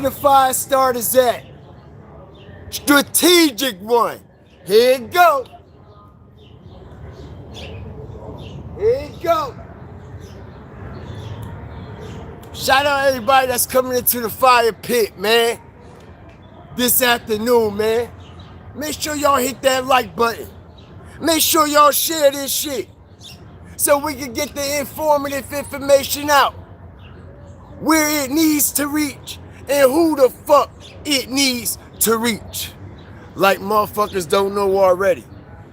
the fire starters at? Strategic one. Here it go. Here it go. Shout out everybody that's coming into the fire pit, man. This afternoon, man. Make sure y'all hit that like button. Make sure y'all share this shit so we can get the informative information out where it needs to reach and who the fuck it needs to reach. Like motherfuckers don't know already.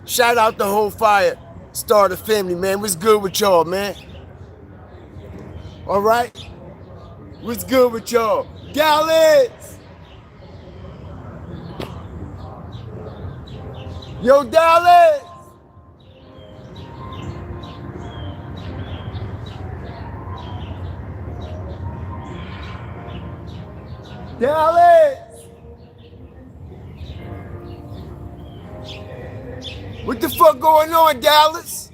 Shout out the whole fire starter family, man. What's good with y'all, man? All right? What's good with y'all? Dallas! Yo, Dallas! Dallas! What the fuck going on, Dallas?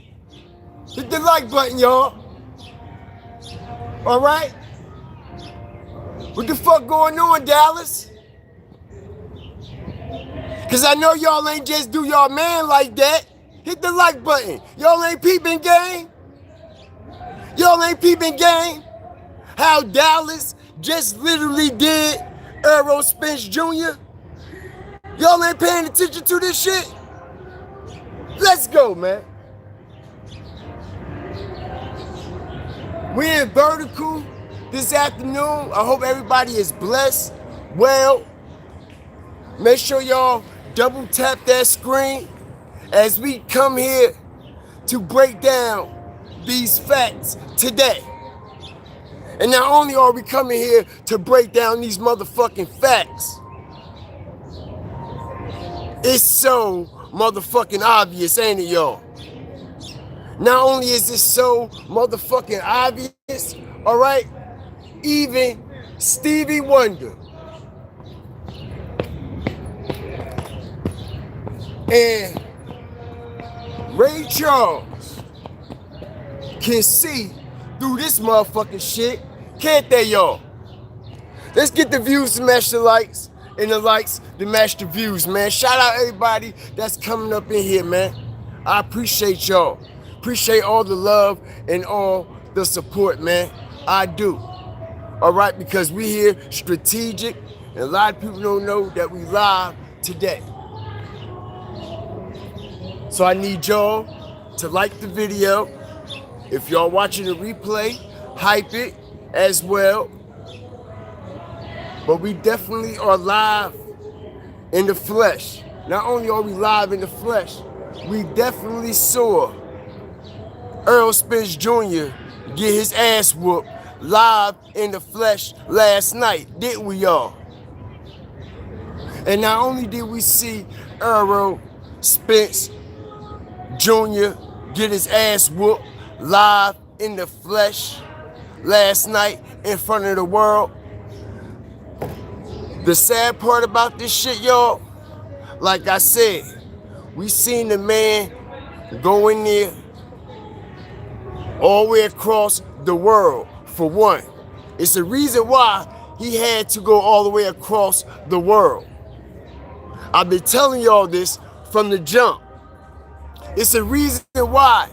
Hit the like button, y'all. All right? What the fuck going on, Dallas? Cause I know y'all ain't just do y'all man like that. Hit the like button. Y'all ain't peeping game. Y'all ain't peeping game. How Dallas just literally did Errol Spence Jr. Y'all ain't paying attention to this shit? Let's go, man. We're in vertical this afternoon. I hope everybody is blessed. Well, make sure y'all double tap that screen as we come here to break down these facts today. And not only are we coming here to break down these motherfucking facts, it's so motherfucking obvious, ain't it, y'all? Not only is it so motherfucking obvious, all right, even Stevie Wonder and Ray Charles can see through this motherfucking shit, can't they, y'all? Let's get the views to match the likes and the likes to match the views, man. Shout out everybody that's coming up in here, man. I appreciate y'all. Appreciate all the love and all the support, man. I do. All right, because we here strategic, and a lot of people don't know that we live today. So I need y'all to like the video. If y'all watching the replay, hype it as well. But we definitely are live in the flesh. Not only are we live in the flesh, we definitely saw Errol Spence Jr. get his ass whooped live in the flesh last night, didn't we, y'all? And not only did we see Errol Spence Jr. get his ass whooped live in the flesh last night in front of the world. The sad part about this shit, y'all, like I said, we seen the man go in there all the way across the world, for one. It's the reason why he had to go all the way across the world. I've been telling y'all this from the jump. It's the reason why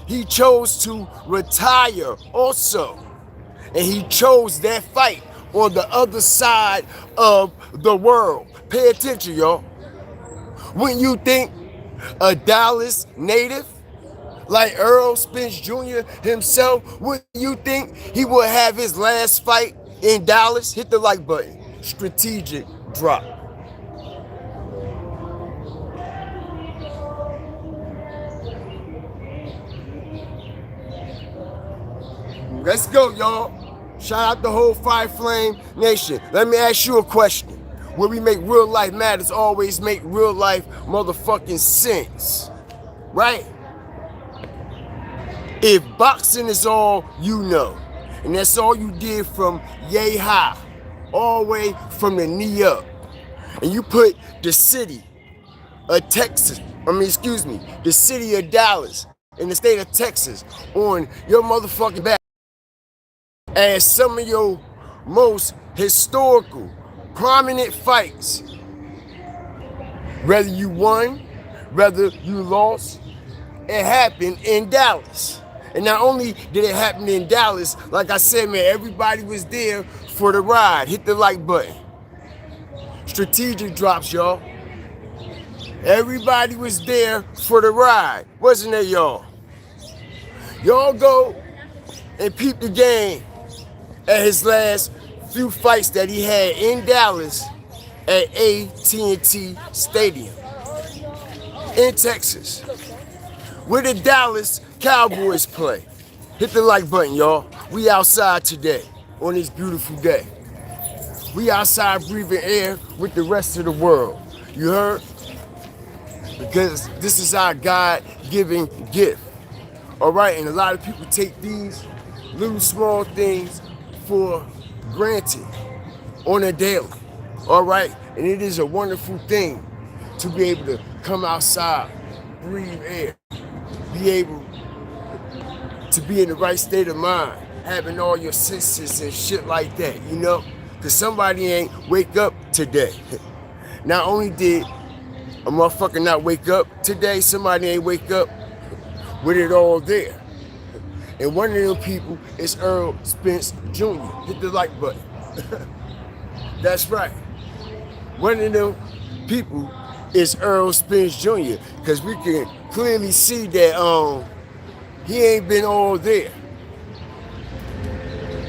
he chose to retire also. And he chose that fight on the other side of the world. Pay attention, y'all. Wouldn't you think a Dallas native like Errol Spence Jr. himself, wouldn't you think he would have his last fight in Dallas? Hit the like button. Strategic drop. Let's go, y'all. Shout out the whole Fire Flame Nation. Let me ask you a question. Where we make real life matters, always make real life motherfucking sense. Right? If boxing is all you know, and that's all you did from yay high, all the way from the knee up, and you put the city of Texas, the city of Dallas in the state of Texas on your motherfucking back, as some of your most historical, prominent fights. Whether you won, whether you lost, it happened in Dallas. And not only did it happen in Dallas, like I said, man, everybody was there for the ride. Hit the like button. Strategic drops, y'all. Everybody was there for the ride, wasn't it, y'all? Y'all go and peep the game at his last few fights that he had in Dallas at AT&T Stadium in Texas, where the Dallas Cowboys play. Hit the like button, y'all. We outside today on this beautiful day. We outside breathing air with the rest of the world. You heard? Because this is our God-given gift. All right, and a lot of people take these little small things for granted on a daily. All right, and it is a wonderful thing to be able to come outside, breathe air, be able to be in the right state of mind, having all your senses and shit like that, you know? Because somebody ain't wake up today. Not only did a motherfucker not wake up today, somebody ain't wake up with it all there. And one of them people is Errol Spence Jr. Hit the like button. That's right. One of them people is Errol Spence Jr. Because we can clearly see that he ain't been all there.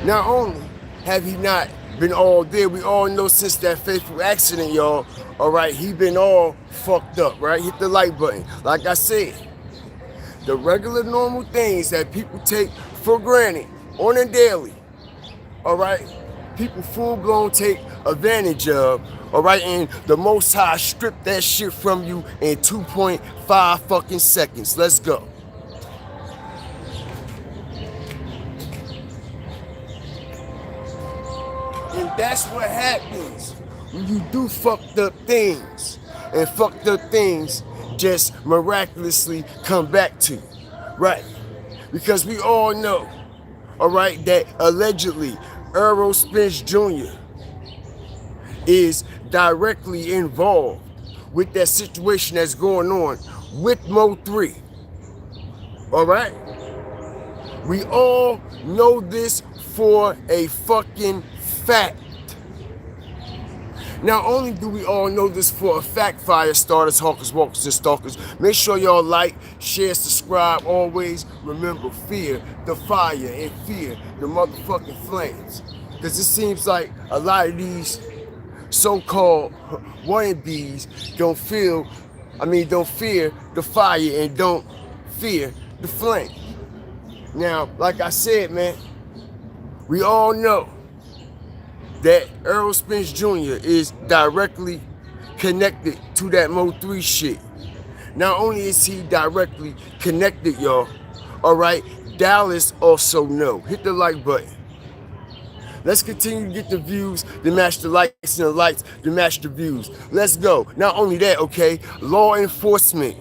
Not only have he not been all there, we all know since that fateful accident, y'all, all right, he been all fucked up, right? Hit the like button. Like I said, the regular normal things that people take for granted on a daily, all right, people full-blown take advantage of, all right, and the Most High stripped that shit from you in 2.5 fucking seconds. Let's go. And that's what happens when you do fucked up things. And fucked up things just miraculously come back to you, right? Because we all know, all right, that allegedly Errol Spence Jr. is directly involved with that situation that's going on with MO3, all right? We all know this for a fucking fact. Not only do we all know this for a fact, fire starters, hawkers, walkers, and stalkers, make sure y'all like, share, subscribe. Always remember, fear the fire and fear the motherfucking flames. Because it seems like a lot of these so-called wannabes don't fear the fire and don't fear the flame. Now, like I said, man, we all know that Errol Spence Jr. is directly connected to that MO3 shit. Not only is he directly connected, y'all, all right, Dallas also know. Hit the like button. Let's continue to get the views to match the likes and the likes to match the views. Let's go. Not only that, okay, law enforcement,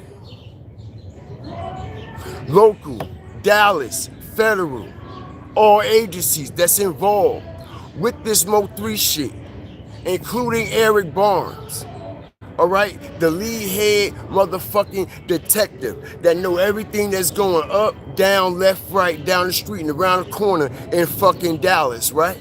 local, Dallas, federal, all agencies that's involved with this MO3 shit, including Eric Barnes, all right, the lead head motherfucking detective that know everything that's going up, down, left, right, down the street and around the corner in fucking Dallas, right?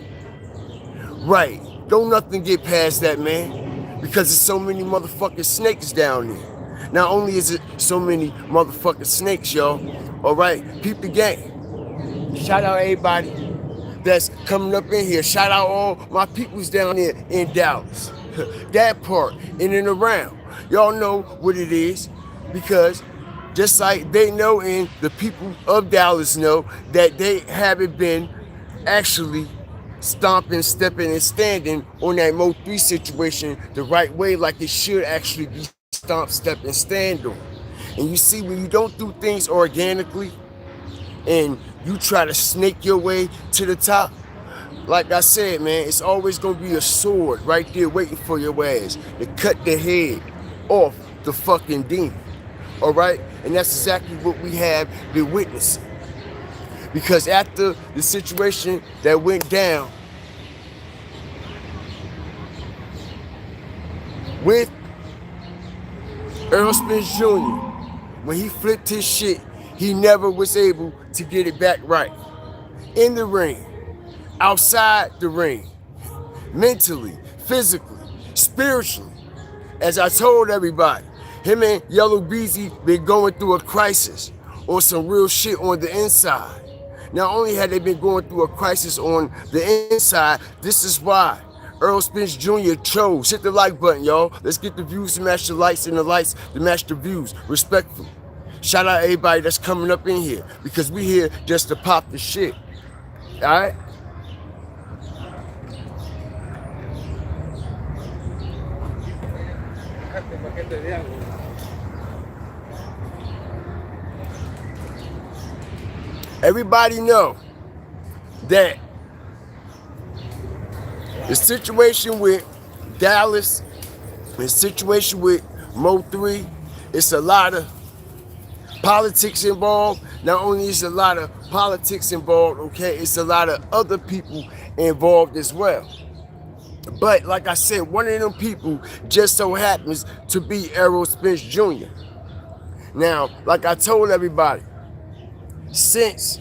Right, don't nothing get past that, man, because there's so many motherfucking snakes down there. Not only is it so many motherfucking snakes, y'all, all right, peep the game. Shout out everybody that's coming up in here. Shout out all my peoples down there in Dallas. That part, in and around. Y'all know what it is, because just like they know and the people of Dallas know that they haven't been actually stomping, stepping, and standing on that MO3 situation the right way, like it should actually be stomp, step, and stand on. And you see, when you don't do things organically and you try to snake your way to the top, like I said, man, it's always gonna be a sword right there waiting for your ass to cut the head off the fucking demon. All right? And that's exactly what we have been witnessing. Because after the situation that went down with Errol Spence Jr. When he flipped his shit, he never was able to get it back right. In the ring, outside the ring, mentally, physically, spiritually. As I told everybody, him and Yellow Beezy been going through a crisis or some real shit on the inside. Not only had they been going through a crisis on the inside, this is why Errol Spence Jr. chose. Hit the like button, y'all. Let's get the views to match the likes and the likes to match the views. Respectfully. Shout out everybody that's coming up in here because we here just to pop the shit. Alright? Everybody know that the situation with Dallas, the situation with MO3, it's a lot of politics involved. Not only is a lot of politics involved, okay, it's a lot of other people involved as well. But like I said, one of them people just so happens to be Errol Spence Jr. Now, like I told everybody, since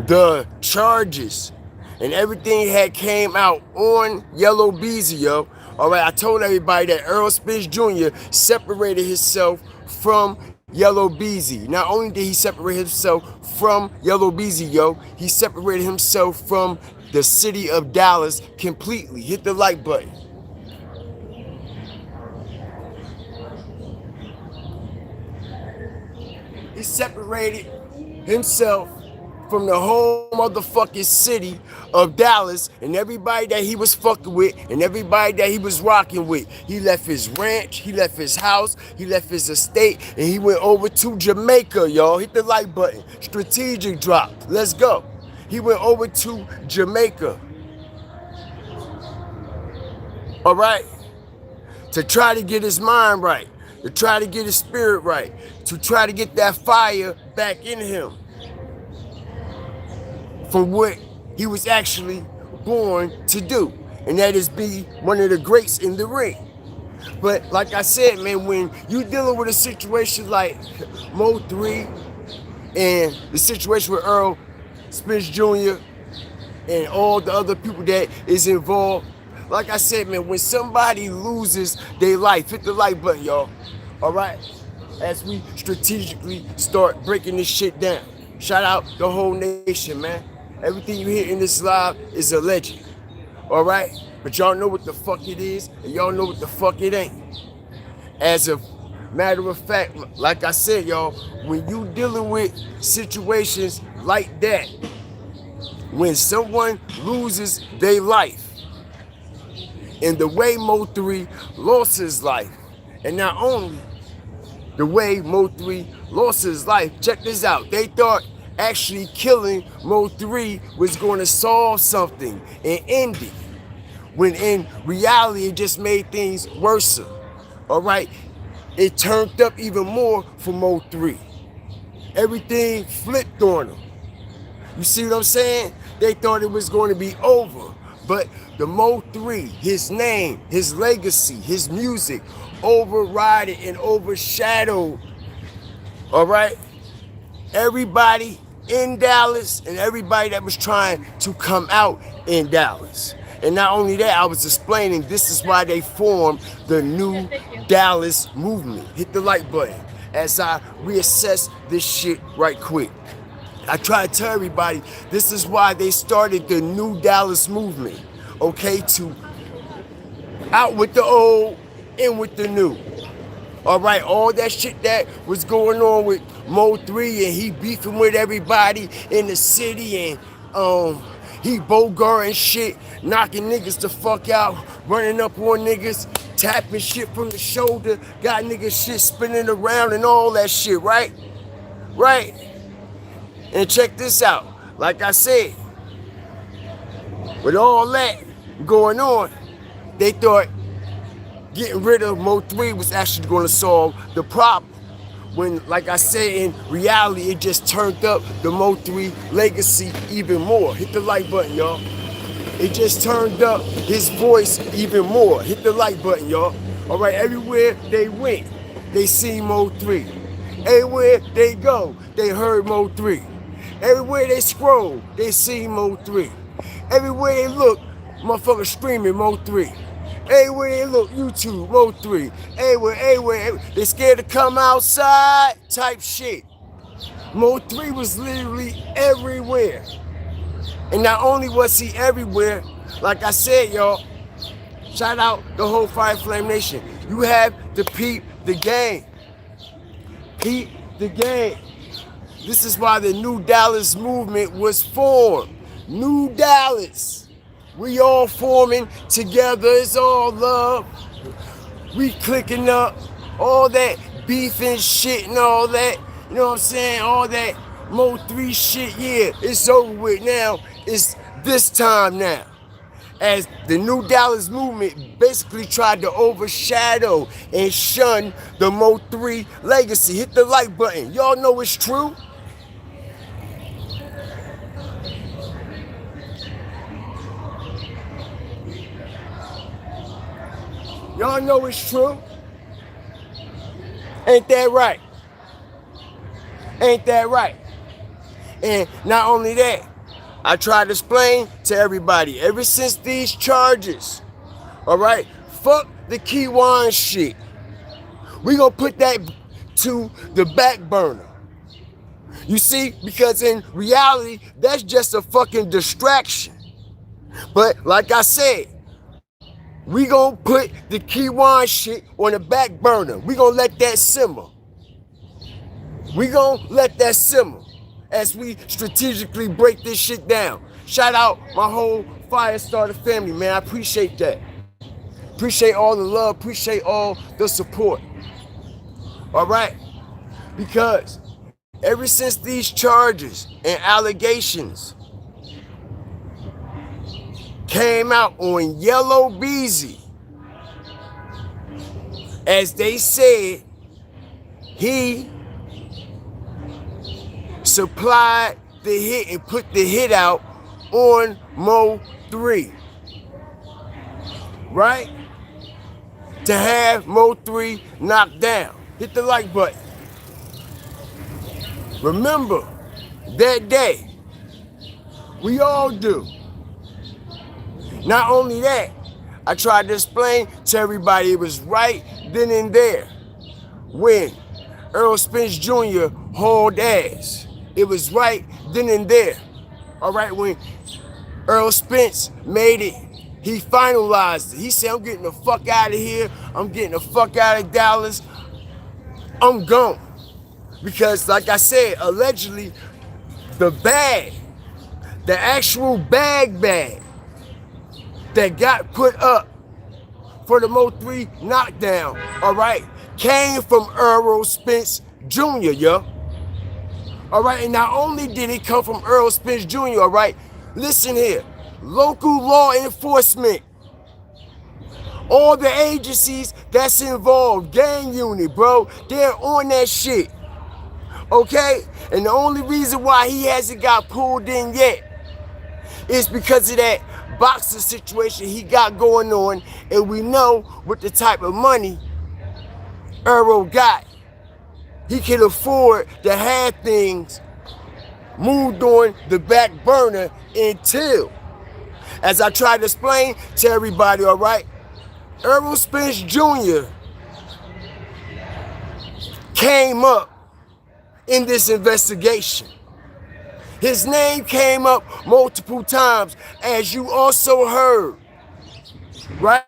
the charges and everything had came out on Yellow Beezy, yo, all right, I told everybody that Errol Spence Jr. separated himself from Yellow Beezy. Not only did he separate himself from Yellow Beezy, yo, he separated himself from the city of Dallas completely. Hit the like button. He separated himself from the whole motherfucking city of Dallas and everybody that he was fucking with and everybody that he was rocking with. He left his ranch, he left his house, he left his estate, and he went over to Jamaica, y'all. Hit the like button. Strategic drop. Let's go. He went over to Jamaica. All right? To try to get his mind right, to try to get his spirit right, to try to get that fire back in him from what he was actually born to do, and that is be one of the greats in the ring. But like I said, man, when you dealing with a situation like MO3 and the situation with Errol Spence Jr. and all the other people that is involved, like I said, man, when somebody loses their life, hit the like button, y'all. All right? As we strategically start breaking this shit down. Shout out the whole nation, man. Everything you hear in this live is a legend. All right? But y'all know what the fuck it is, and y'all know what the fuck it ain't. As a matter of fact, like I said, y'all, when you dealing with situations like that, when someone loses their life, and the way MO3 lost his life, and not only the way MO3 lost his life, check this out, they thought actually killing MO3 was going to solve something and end it, when in reality it just made things worse. All right, it turned up even more for MO3. Everything flipped on him. You see what I'm saying? They thought it was going to be over, but the MO3, his name, his legacy, his music, overrided and overshadowed, all right, everybody in Dallas and everybody that was trying to come out in Dallas. And not only that, I was explaining this is why they formed the new Dallas movement. Hit the like button as I reassess this shit right quick. I try to tell everybody this is why they started the new Dallas movement. Okay, to out with the old, in with the new. All right, all that shit that was going on with MO3 and he beefing with everybody in the city and he Bogart and shit, knocking niggas the fuck out, running up on niggas, tapping shit from the shoulder, got niggas shit spinning around and all that shit, right? Right? And check this out, like I said, with all that going on, they thought getting rid of MO3 was actually going to solve the problem. When, like I said, in reality, it just turned up the MO3 legacy even more. Hit the like button, y'all. It just turned up his voice even more. Hit the like button, y'all. All right, everywhere they went, they seen MO3. Everywhere they go, they heard MO3. Everywhere they scroll, they see MO3. Everywhere they look, motherfuckers screaming MO3. Everywhere they look, YouTube, MO3. Everywhere, they scared to come outside type shit. MO3 was literally everywhere. And not only was he everywhere, like I said, y'all, shout out the whole Fire Flame Nation. You have to peep the game. Peep the game. This is why the New Dallas movement was formed. New Dallas. We all forming together. It's all love. We clicking up. All that beef and shit and all that. You know what I'm saying? All that MO3 shit. Yeah, it's over with now. It's this time now. As the New Dallas movement basically tried to overshadow and shun the MO3 legacy. Hit the like button. Y'all know it's true. Y'all know it's true. Ain't that right? Ain't that right? And not only that, I tried to explain to everybody, ever since these charges, all right, fuck the Kiwan shit. We gonna put that to the back burner. You see, because in reality, that's just a fucking distraction. But like I said, we gonna put the Kiwan shit on the back burner. We gonna let that simmer. We gonna let that simmer as we strategically break this shit down. Shout out my whole Firestarter family, man. I appreciate that. Appreciate all the love. Appreciate all the support. All right? Because ever since these charges and allegations came out on Yellow Beezy, as they said, he supplied the hit and put the hit out on MO3, right? To have MO3 knocked down. Hit the like button. Remember that day. We all do. Not only that, I tried to explain to everybody it was right then and there when Errol Spence Jr. hauled ass. It was right then and there. All right, when Errol Spence made it, he finalized it. He said, I'm getting the fuck out of here. I'm getting the fuck out of Dallas. I'm gone. Because like I said, allegedly, the bag, the actual bag that got put up for the MO3 knockdown, all right, came from Errol Spence Jr., yo. All right, and not only did it come from Errol Spence Jr., all right, listen here, local law enforcement, all the agencies that's involved, gang unit, bro, they're on that shit, okay? And the only reason why he hasn't got pulled in yet is because of that boxer situation he got going on, and we know with the type of money Errol got, he can afford to have things moved on the back burner until, as I tried to explain to everybody, all right, Errol Spence Jr. came up in this investigation. His name came up multiple times, as you also heard, right?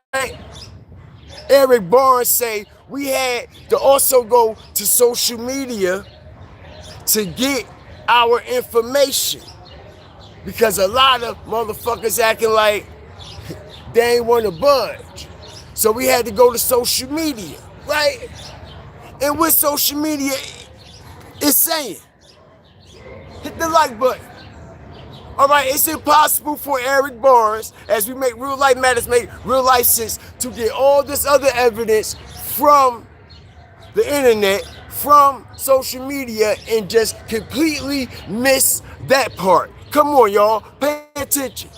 Eric Barnes say we had to also go to social media to get our information, because a lot of motherfuckers acting like they ain't want to budge. So we had to go to social media, right? And what social media is saying, hit the like button. All right, it's impossible for Eric Barnes, as we make Real Life Matters, make real life sense, to get all this other evidence from the internet, from social media, and just completely miss that part. Come on, y'all, pay attention.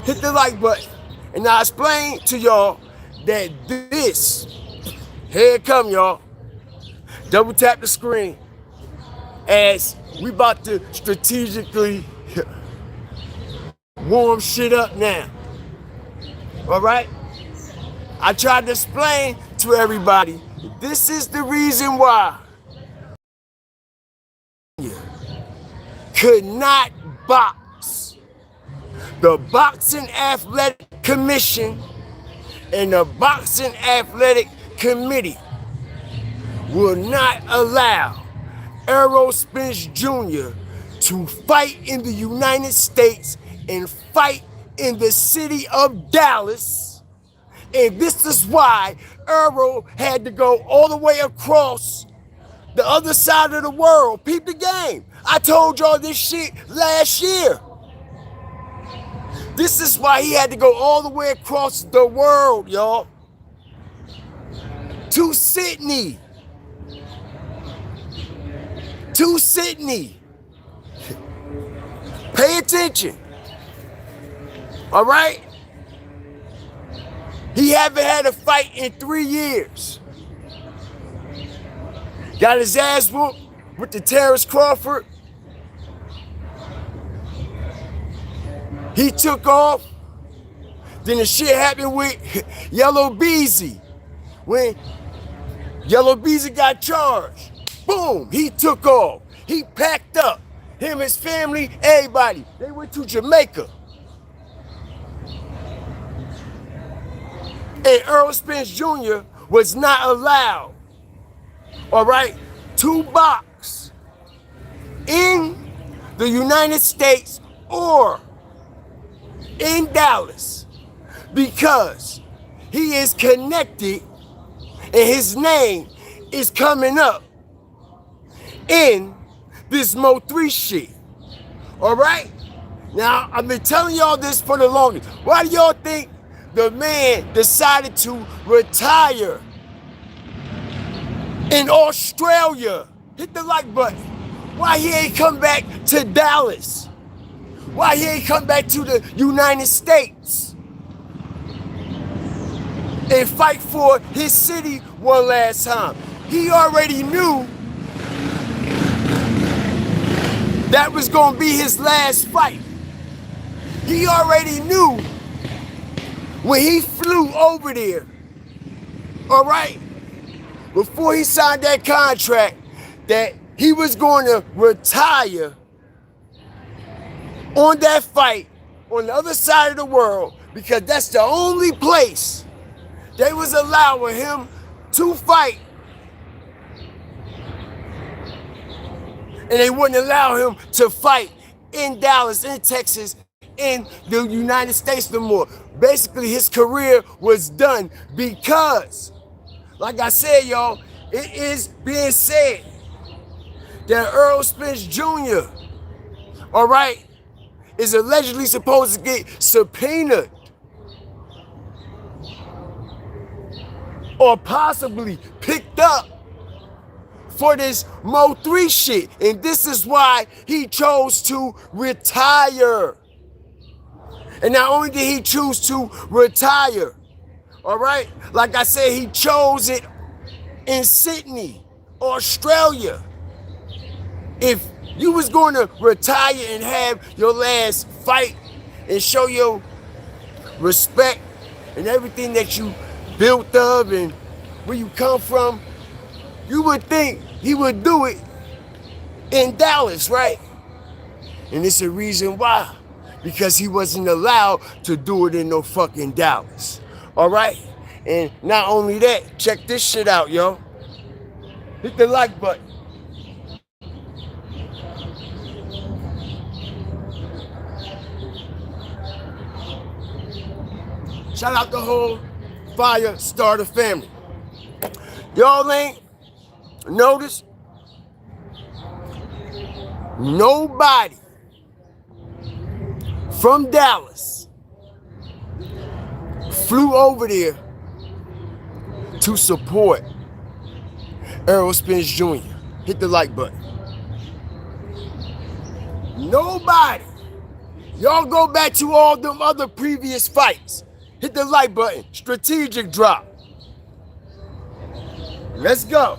hit the like button. And I explain to y'all that this, here it come, y'all. Double tap the screen as we about to strategically warm shit up now. All right? I tried to explain to everybody, this is the reason why you could not box. The Boxing Athletic Commission and the Boxing Athletic Committee will not allow Errol Spence Jr. to fight in the United States and fight in the city of Dallas. And this is why Errol had to go all the way across the other side of the world. Peep the game. I told y'all this shit last year. This is why he had to go all the way across the world, y'all. To Sydney. To Sydney. Pay attention. All right? He haven't had a fight in 3 years. Got his ass whooped with the Terrence Crawford. He took off. Then the shit happened with Yellow Beezy. When Yellow Beezy got charged, boom, he took off. He packed up. Him, his family, everybody. They went to Jamaica. And Errol Spence Jr. was not allowed, all right, to box in the United States or in Dallas because he is connected and his name is coming up in this MO3 shit. All right? Now, I've been telling y'all this for the longest. Why do y'all think the man decided to retire in Australia? Hit the like button. Why he ain't come back to Dallas? Why he ain't come back to the United States and fight for his city one last time? He already knew that was gonna be his last fight. He already knew when he flew over there, all right, before he signed that contract, that he was going to retire on that fight on the other side of the world because that's the only place they was allowing him to fight. And they wouldn't allow him to fight in Dallas, in Texas, in the United States no more. Basically, his career was done because, like I said, y'all, it is being said that Errol Spence Jr., all right, is allegedly supposed to get subpoenaed or possibly picked up for this MO3 shit. And this is why he chose to retire. And not only did he choose to retire, all right, like I said, he chose it in Sydney, Australia. If you was going to retire and have your last fight and show your respect and everything that you built up and where you come from, you would think he would do it in Dallas, right? And it's a reason why. Because he wasn't allowed to do it in no fucking Dallas. All right? And not only that, check this shit out, yo. Hit the like button. Shout out the whole Fire Starter family. Y'all ain't noticed? Nobody from Dallas flew over there to support Errol Spence Jr. Hit the like button. Nobody. Y'all go back to all them other previous fights. Hit the like button. Strategic drop. Let's go.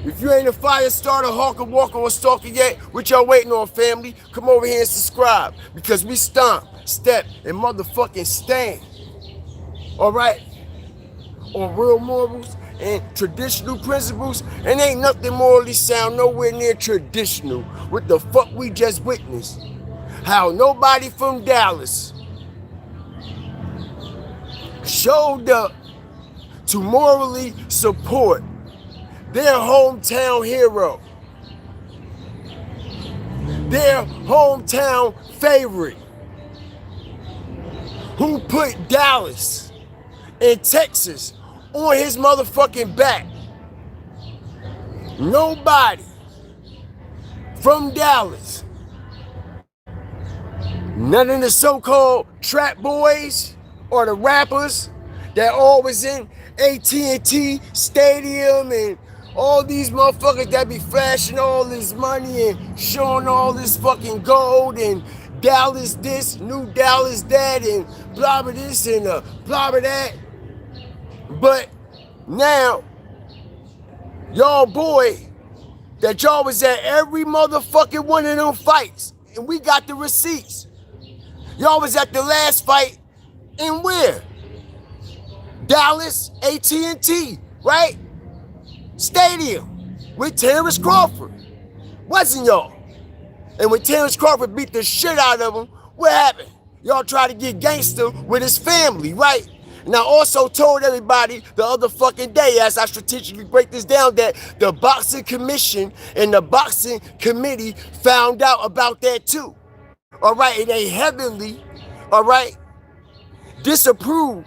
If you ain't a fire starter, hawker, walker, or stalker yet, what y'all waiting on, family? Come over here and subscribe, because we stomp, step, and motherfucking stand. Alright? On real morals and traditional principles, and ain't nothing morally sound nowhere near traditional. What the fuck we just witnessed? How nobody from Dallas showed up to morally support their hometown hero, their hometown favorite, who put Dallas and Texas on his motherfucking back. Nobody from Dallas, none of the so-called trap boys or the rappers that always in AT&T Stadium and all these motherfuckers that be flashing all this money and showing all this fucking gold and Dallas this, new Dallas that, and blah blah this and blah blah that. But now, y'all boy, that y'all was at every motherfucking one of them fights, and we got the receipts. Y'all was at the last fight, and where? Dallas, AT&T, right? Stadium with Terrence Crawford. Wasn't y'all? And when Terrence Crawford beat the shit out of him, what happened? Y'all tried to get gangster with his family, right? And I also told everybody the other fucking day, as I strategically break this down, that the boxing commission and the boxing committee found out about that too. All right, and they heavily, all right, disapproved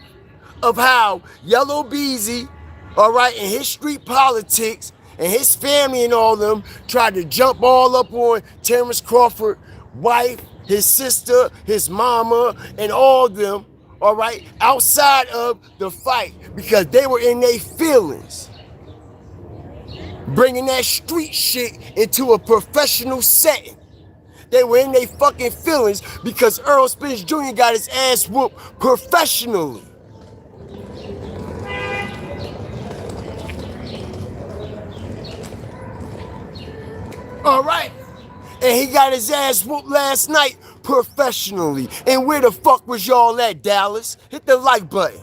of how Yellow Beezy, all right, and his street politics and his family and all of them tried to jump all up on Terrence Crawford's wife, his sister, his mama, and all of them, all right, outside of the fight, because they were in their feelings. Bringing that street shit into a professional setting. They were in their fucking feelings because Errol Spence Jr. got his ass whooped professionally. All right. And he got his ass whooped last night professionally. And where the fuck was y'all at, Dallas? Hit the like button.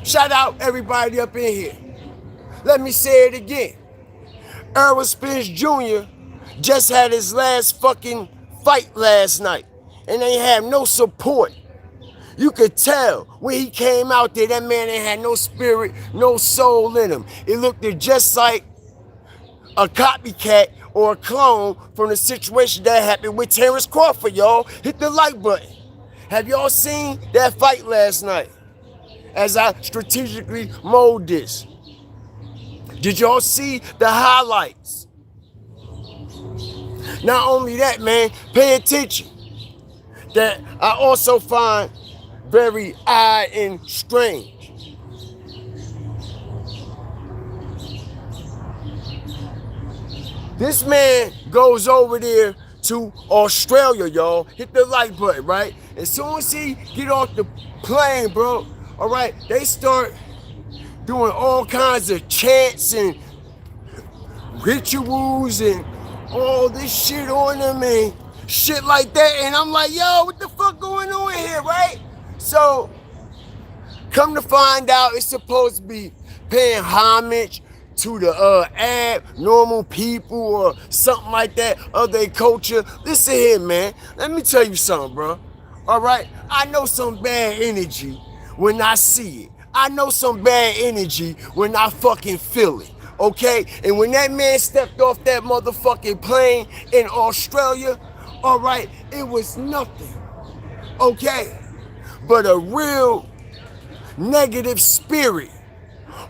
Shout out everybody up in here. Let me say it again. Errol Spence Jr. just had his last fucking fight last night. And they had no support. You could tell when he came out there, that man ain't had no spirit, no soul in him. It looked just like a copycat or a clone from the situation that happened with Terrence Crawford, y'all. Hit the like button. Have y'all seen that fight last night? As I strategically mold this. Did y'all see the highlights? Not only that, man, pay attention. That I also find very odd and strange. This man goes over there to Australia, y'all. Hit the like button, right? As soon as he get off the plane, bro, all right, they start doing all kinds of chants and rituals and all this shit on them and shit like that. And I'm like, yo, what the fuck going on here, right? So, come to find out, it's supposed to be paying homage to the abnormal people or something like that of their culture. Listen here, man. Let me tell you something, bro. All right? I know some bad energy when I see it. I know some bad energy when I fucking feel it. Okay? And when that man stepped off that motherfucking plane in Australia, all right, it was nothing. Okay? But a real negative spirit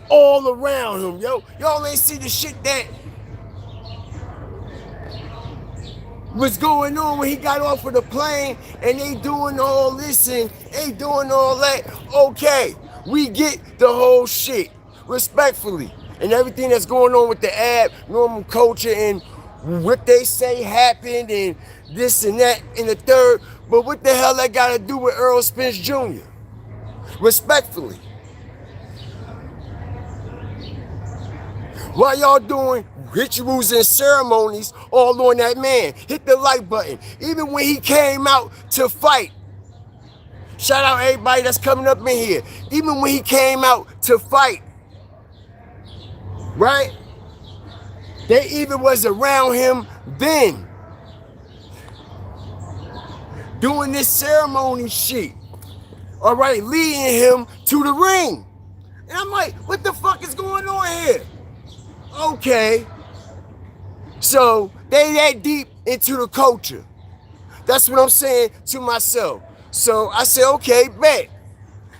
all around him, yo. Y'all ain't see the shit that was going on when he got off of the plane and they doing all this and they doing all that. Okay, we get the whole shit, respectfully, and everything that's going on with the abnormal culture and what they say happened and this and that and the third, but what the hell that got to do with Errol Spence Jr.? Respectfully. Why y'all doing rituals and ceremonies all on that man? Hit the like button. Even when he came out to fight, shout out everybody that's coming up in here. Even when he came out to fight, right? They even was around him then, doing this ceremony shit. All right, leading him to the ring. And I'm like, what the fuck is going on here? Okay. So they that deep into the culture. That's what I'm saying to myself. So I said, okay, bet.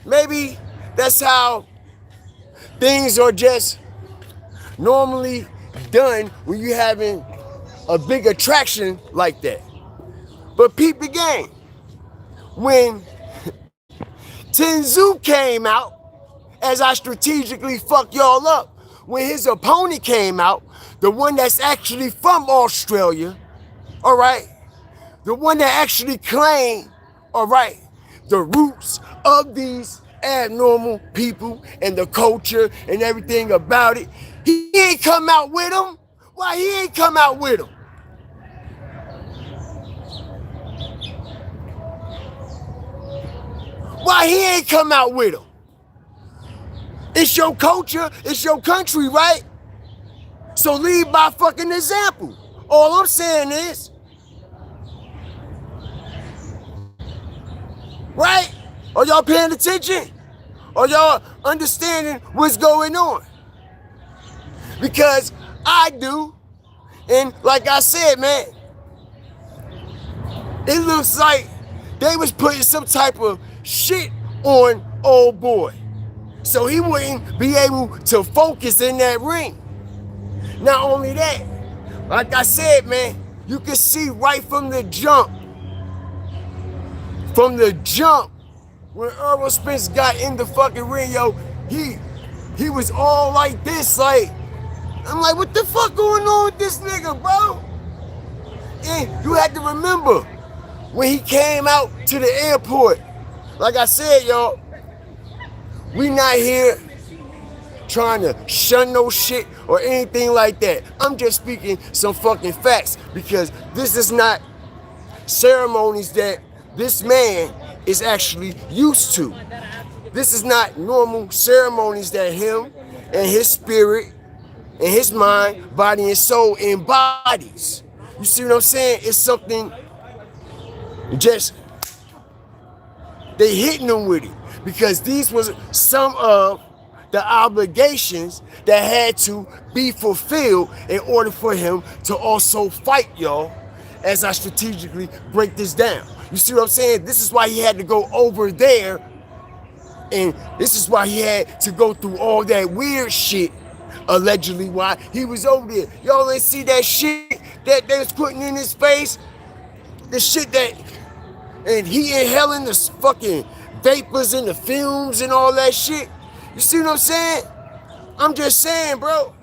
Maybe that's how things are just normally done when you're having a big attraction like that. But peep the game. When Tenzu came out, as I strategically fuck y'all up, when his opponent came out, the one that's actually from Australia, all right, the one that actually claimed, all right, the roots of these abnormal people and the culture and everything about it, he ain't come out with them. Why he ain't come out with them? Why he ain't come out with them? It's your culture, it's your country, right? So lead by fucking example. All I'm saying is, right? Are y'all paying attention? Are y'all understanding what's going on? Because I do, and like I said, man, it looks like they was putting some type of shit on old boy, so he wouldn't be able to focus in that ring. Not only that, like I said, man, you can see right from the jump, when Errol Spence got in the fucking ring, yo, he was all like this, like, I'm like, what the fuck going on with this nigga, bro? And you had to remember, when he came out to the airport, like I said, y'all, we not here trying to shun no shit or anything like that. I'm just speaking some fucking facts, because this is not ceremonies that this man is actually used to. This is not normal ceremonies that him and his spirit and his mind, body and soul embodies. You see what I'm saying? It's something just, they hitting him with it, because these was some of the obligations that had to be fulfilled in order for him to also fight, y'all, as I strategically break this down. You see what I'm saying? This is why he had to go over there, and this is why he had to go through all that weird shit, allegedly, why he was over there. Y'all ain't see that shit that they was putting in his face? The shit that, and he inhaling the fucking vapors and the fumes and all that shit. You see what I'm saying? I'm just saying, bro.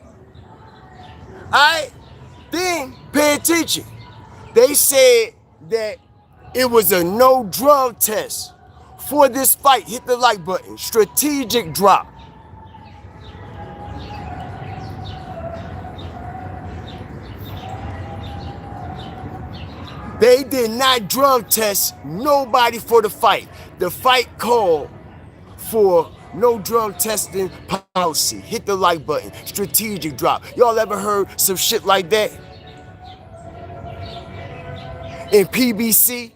Alright? Then, pay attention. They said that it was a no drug test for this fight. Hit the like button. Strategic drop. They did not drug test nobody for the fight. The fight called for no drug testing policy. Hit the like button. Strategic drop. Y'all ever heard some shit like that? In PBC?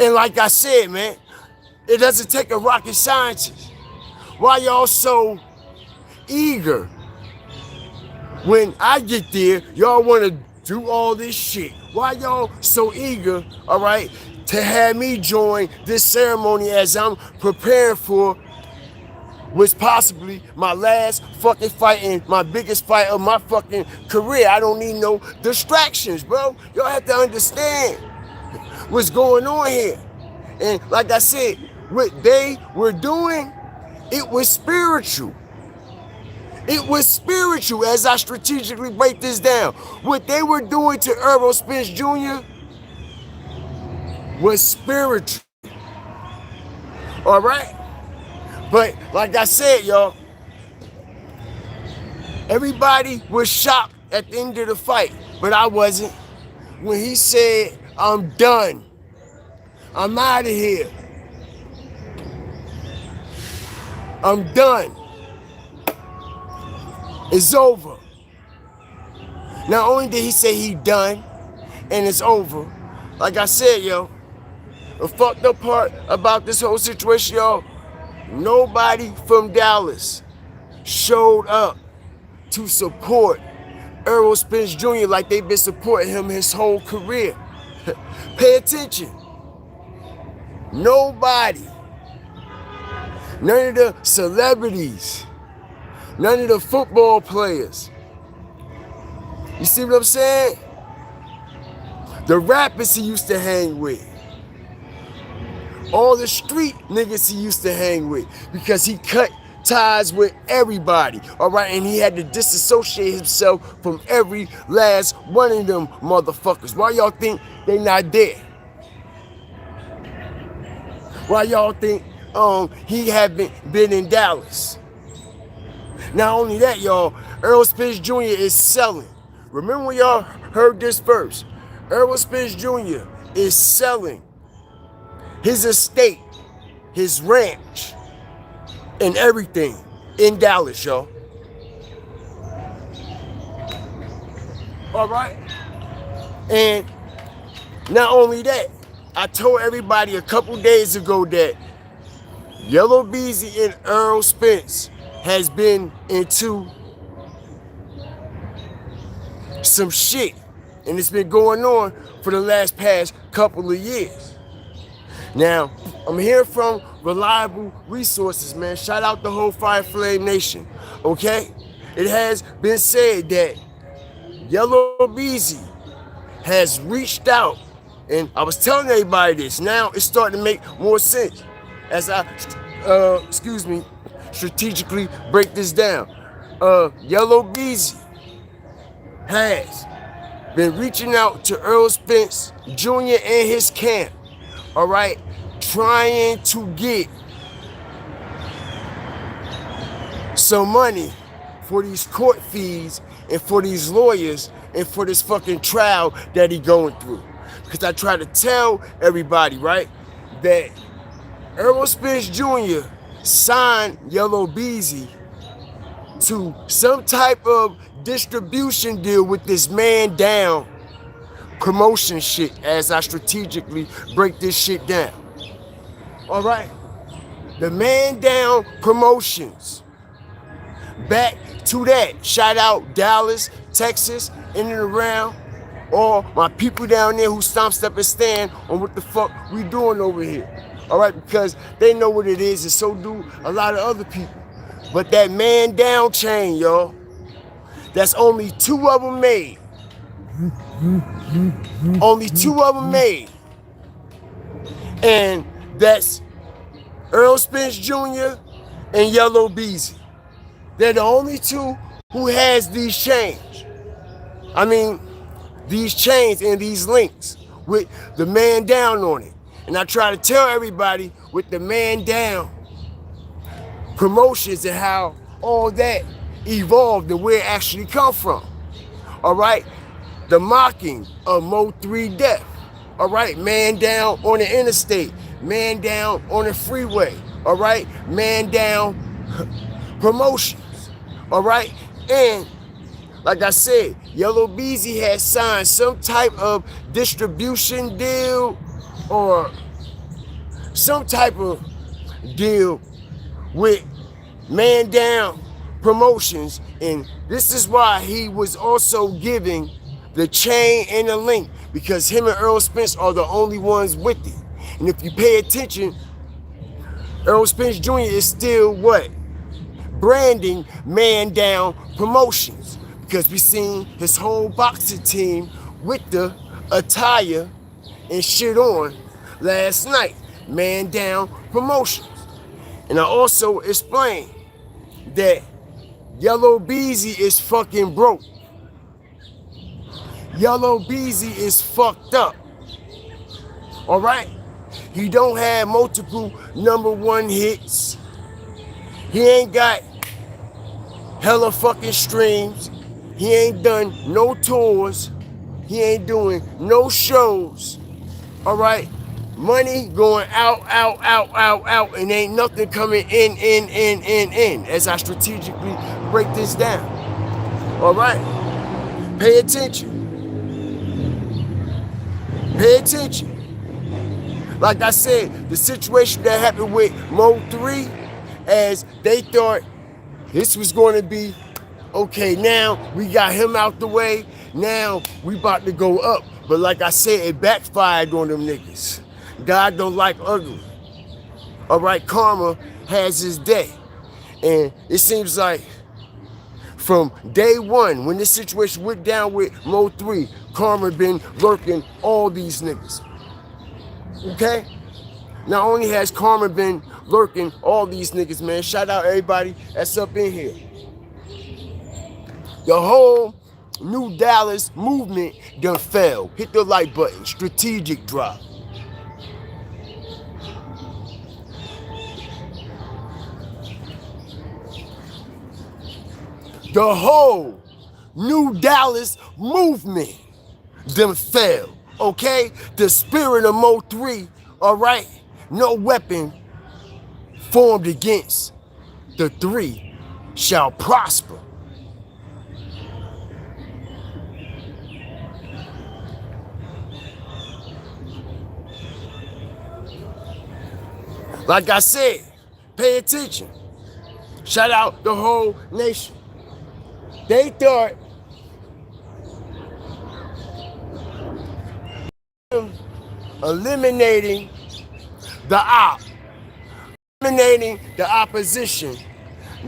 And like I said, man, it doesn't take a rocket scientist. Why y'all so eager? When I get there, y'all want to do all this shit. Why y'all so eager, all right, to have me join this ceremony as I'm preparing for what's possibly my last fucking fight and my biggest fight of my fucking career? I don't need no distractions, bro. Y'all have to understand what's going on here. And like I said, what they were doing It was spiritual. It was spiritual as I strategically break this down. What they were doing to Errol Spence Jr. was spiritual. All right? But like I said, y'all, everybody was shocked at the end of the fight, but I wasn't. When he said, I'm done. I'm out of here. I'm done. It's over. Not only did he say he done and it's over, like I said, yo, the fucked up part about this whole situation, y'all, nobody from Dallas showed up to support Errol Spence Jr. like they've been supporting him his whole career. Pay attention. Nobody. None of the celebrities. None of the football players. You see what I'm saying? The rappers he used to hang with. All the street niggas he used to hang with. Because he cut ties with everybody. Alright, and he had to disassociate himself from every last one of them motherfuckers. Why y'all think they not there? Why y'all think he haven't been in Dallas? Not only that, y'all, Errol Spence Jr. is selling. Remember when y'all heard this first? Errol Spence Jr. is selling his estate, his ranch, and everything in Dallas, y'all. All right? And not only that, I told everybody a couple days ago that Yellow Beezy and Errol Spence has been into some shit, and it's been going on for the past couple of years. Now, I'm hearing from reliable resources, man. Shout out the whole Fire Flame Nation, okay? It has been said that Yellow Beezy has reached out, and I was telling everybody this. Now it's starting to make more sense as I, strategically break this down. Yellow Beezy has been reaching out to Errol Spence Jr. and his camp, all right, trying to get some money for these court fees and for these lawyers and for this fucking trial that he going through. Because I try to tell everybody, right, that Errol Spence Jr. signed Yellow Beezy to some type of distribution deal with this man down promotion shit as I strategically break this shit down. All right? The man down promotions. Back to that. Shout out Dallas, Texas, in and around. All my people down there who stomp, step, and stand on what the fuck we doing over here. All right? Because they know what it is, and so do a lot of other people. But that man down chain, y'all, that's only 2 of them made. Only 2 of them made. And that's Errol Spence Jr. and Yellow Beezy. They're the only 2 who has these chains. I mean, these chains and these links with the man down on it. And I try to tell everybody with the man down promotions and how all that evolved and where it actually come from. All right? The mocking of MO3 death. All right? Man down on the interstate. Man down on the freeway. All right? Man down promotions. All right? And like I said, Yellow Beezy has signed some type of distribution deal or some type of deal with Man Down Promotions, and this is why he was also giving the chain and the link, because him and Errol Spence are the only ones with it. And if you pay attention, Errol Spence Jr. is still what? Branding Man Down Promotions, because we seen his whole boxing team with the attire and shit on last night. Man Down Promotions. And I also explained that Yellow Beezy is fucking broke. Yellow Beezy is fucked up. All right? He don't have multiple #1 hits. He ain't got hella fucking streams. He ain't done no tours. He ain't doing no shows. All right? Money going out, and ain't nothing coming in, as I strategically break this down. All right? Pay attention. Pay attention. Like I said, the situation that happened with MO3, as they thought this was going to be, okay, now we got him out the way, now we about to go up. But like I said, it backfired on them niggas. God don't like ugly. All right, karma has his day. And it seems like from day one, when this situation went down with MO3, karma been lurking all these niggas. Okay? Not only has karma been lurking all these niggas, man, shout out everybody that's up in here. The whole New Dallas movement done fell. Hit the like button. Strategic drop. The whole New Dallas movement done fell. Okay? The spirit of MO3, all right? No weapon formed against the three shall prosper. Like I said, pay attention. Shout out the whole nation. They thought eliminating eliminating the opposition,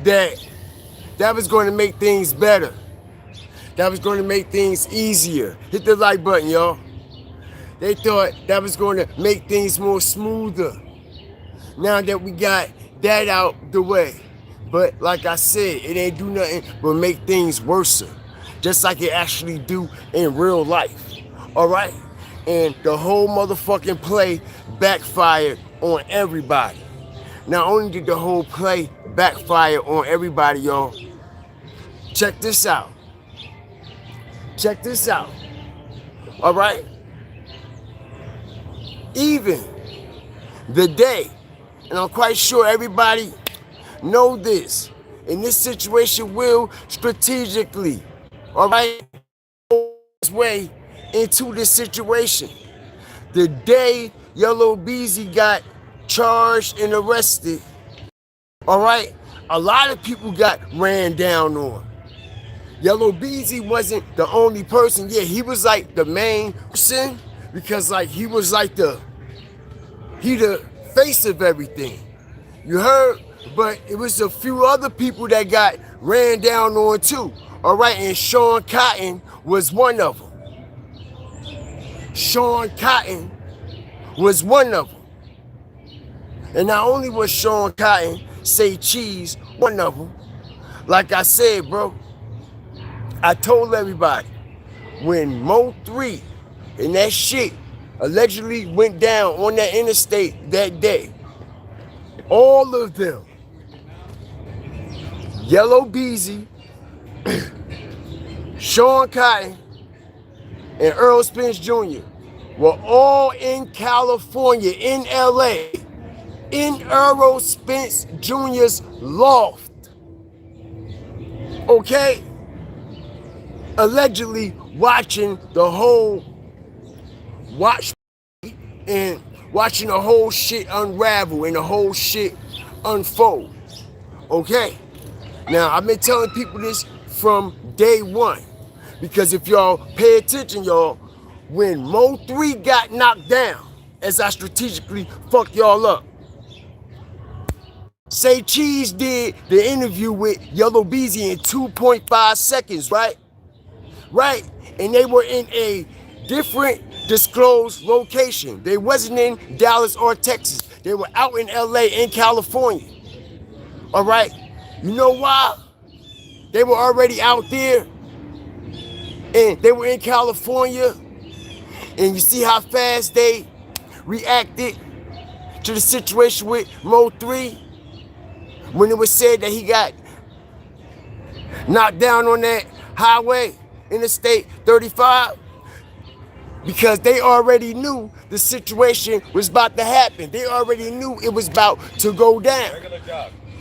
that was going to make things better. That was going to make things easier. Hit the like button, y'all. They thought that was going to make things more smoother. Now that we got that out the way. But like I said, it ain't do nothing but make things worse. Just like it actually do in real life. All right? And the whole motherfucking play backfired on everybody. Not only did the whole play backfire on everybody, y'all, check this out. Check this out. All right? Even the day, and I'm quite sure everybody know this, in this situation will strategically, all right, way into this situation. The day Yellow Beezy got charged and arrested, all right, a lot of people got ran down on. Yellow Beezy wasn't the only person. Yeah, he was like the main person because like he was like the face of everything. You heard? But it was a few other people that got ran down on too. All right, and Sean Cotton was one of them. Sean Cotton was one of them. And not only was Sean Cotton, say cheese, one of them, like I said, bro, I told everybody, when MO3 and that shit allegedly went down on that interstate that day, all of them, Yellow Beezy, Sean Cotton, and Errol Spence Jr. were all in California, in LA, in Errol Spence Jr.'s loft. Okay? Allegedly watching the whole and watching the whole shit unravel and the whole shit unfold. Okay? Now, I've been telling people this from day one. Because if y'all pay attention, y'all, when MO3 got knocked down, as I strategically fucked y'all up, Say Cheese did the interview with Yellow Beezy in 2.5 seconds, right? Right? And they were in a different disclosed location. They wasn't in Dallas or Texas. They were out in LA, in California. All right? You know why? They were already out there and they were in California, and you see how fast they reacted to the situation with MO3 when it was said that he got knocked down on that highway, Interstate 35, because they already knew the situation was about to happen. They already knew it was about to go down.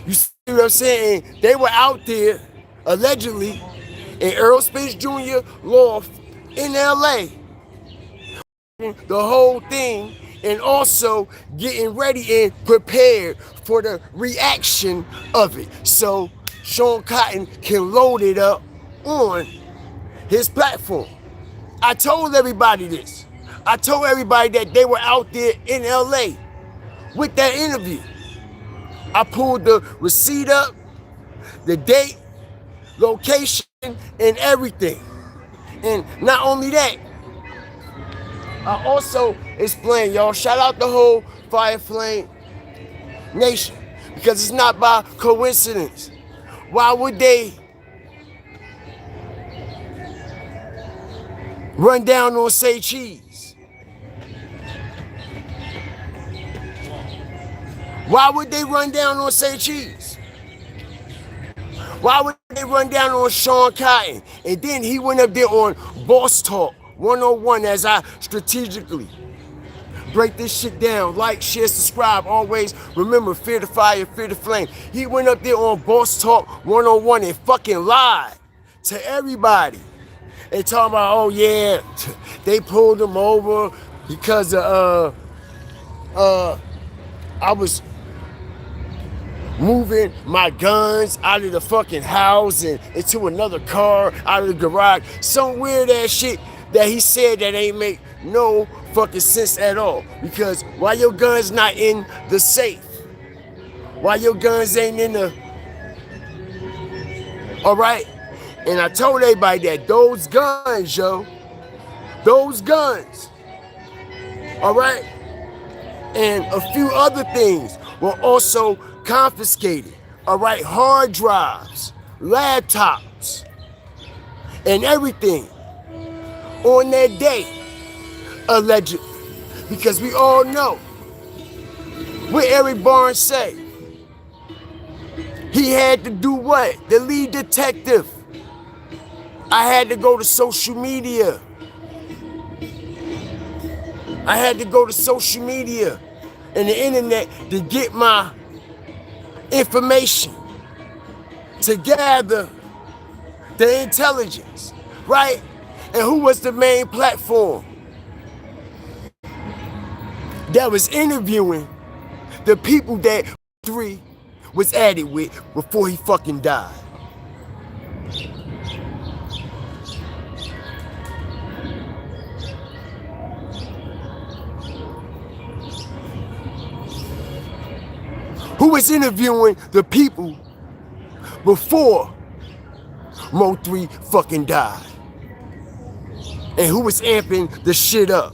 You see what I'm saying? They were out there, allegedly, in Errol Spence Jr. loft in LA, the whole thing, and also getting ready and prepared for the reaction of it. So Sean Cotton can load it up on his platform. I told everybody this. I told everybody that they were out there in LA with that interview. I pulled the receipt up, the date, location, and everything. And not only that, I also explained, y'all, shout out the whole Fire Flame Nation, because it's not by coincidence. Why would they run down on Say Cheese? Why would they run down on Say Cheese? Why would they run down on Sean Cotton? And then he went up there on Boss Talk 101 as I strategically break this shit down. Like, share, subscribe. Always remember, fear the fire, fear the flame. He went up there on Boss Talk 101 and fucking lied to everybody. And talking about, oh yeah, they pulled him over because I was moving my guns out of the fucking house and into another car out of the garage. Some weird ass shit that he said that ain't make no fucking sense at all. Because why your guns not in the safe? Why your guns ain't in the... All right? And I told everybody that those guns, yo, those guns, all right, and a few other things were also confiscated, all right, hard drives, laptops, and everything on that day, allegedly, because we all know what Eric Barnes say. He had to do what? The lead detective. I had to go to social media. I had to go to social media and the internet to get my information, to gather the intelligence, right? And who was the main platform that was interviewing the people that MO3 was at it with before he fucking died? Who was interviewing the people before MO3 fucking died? And who was amping the shit up?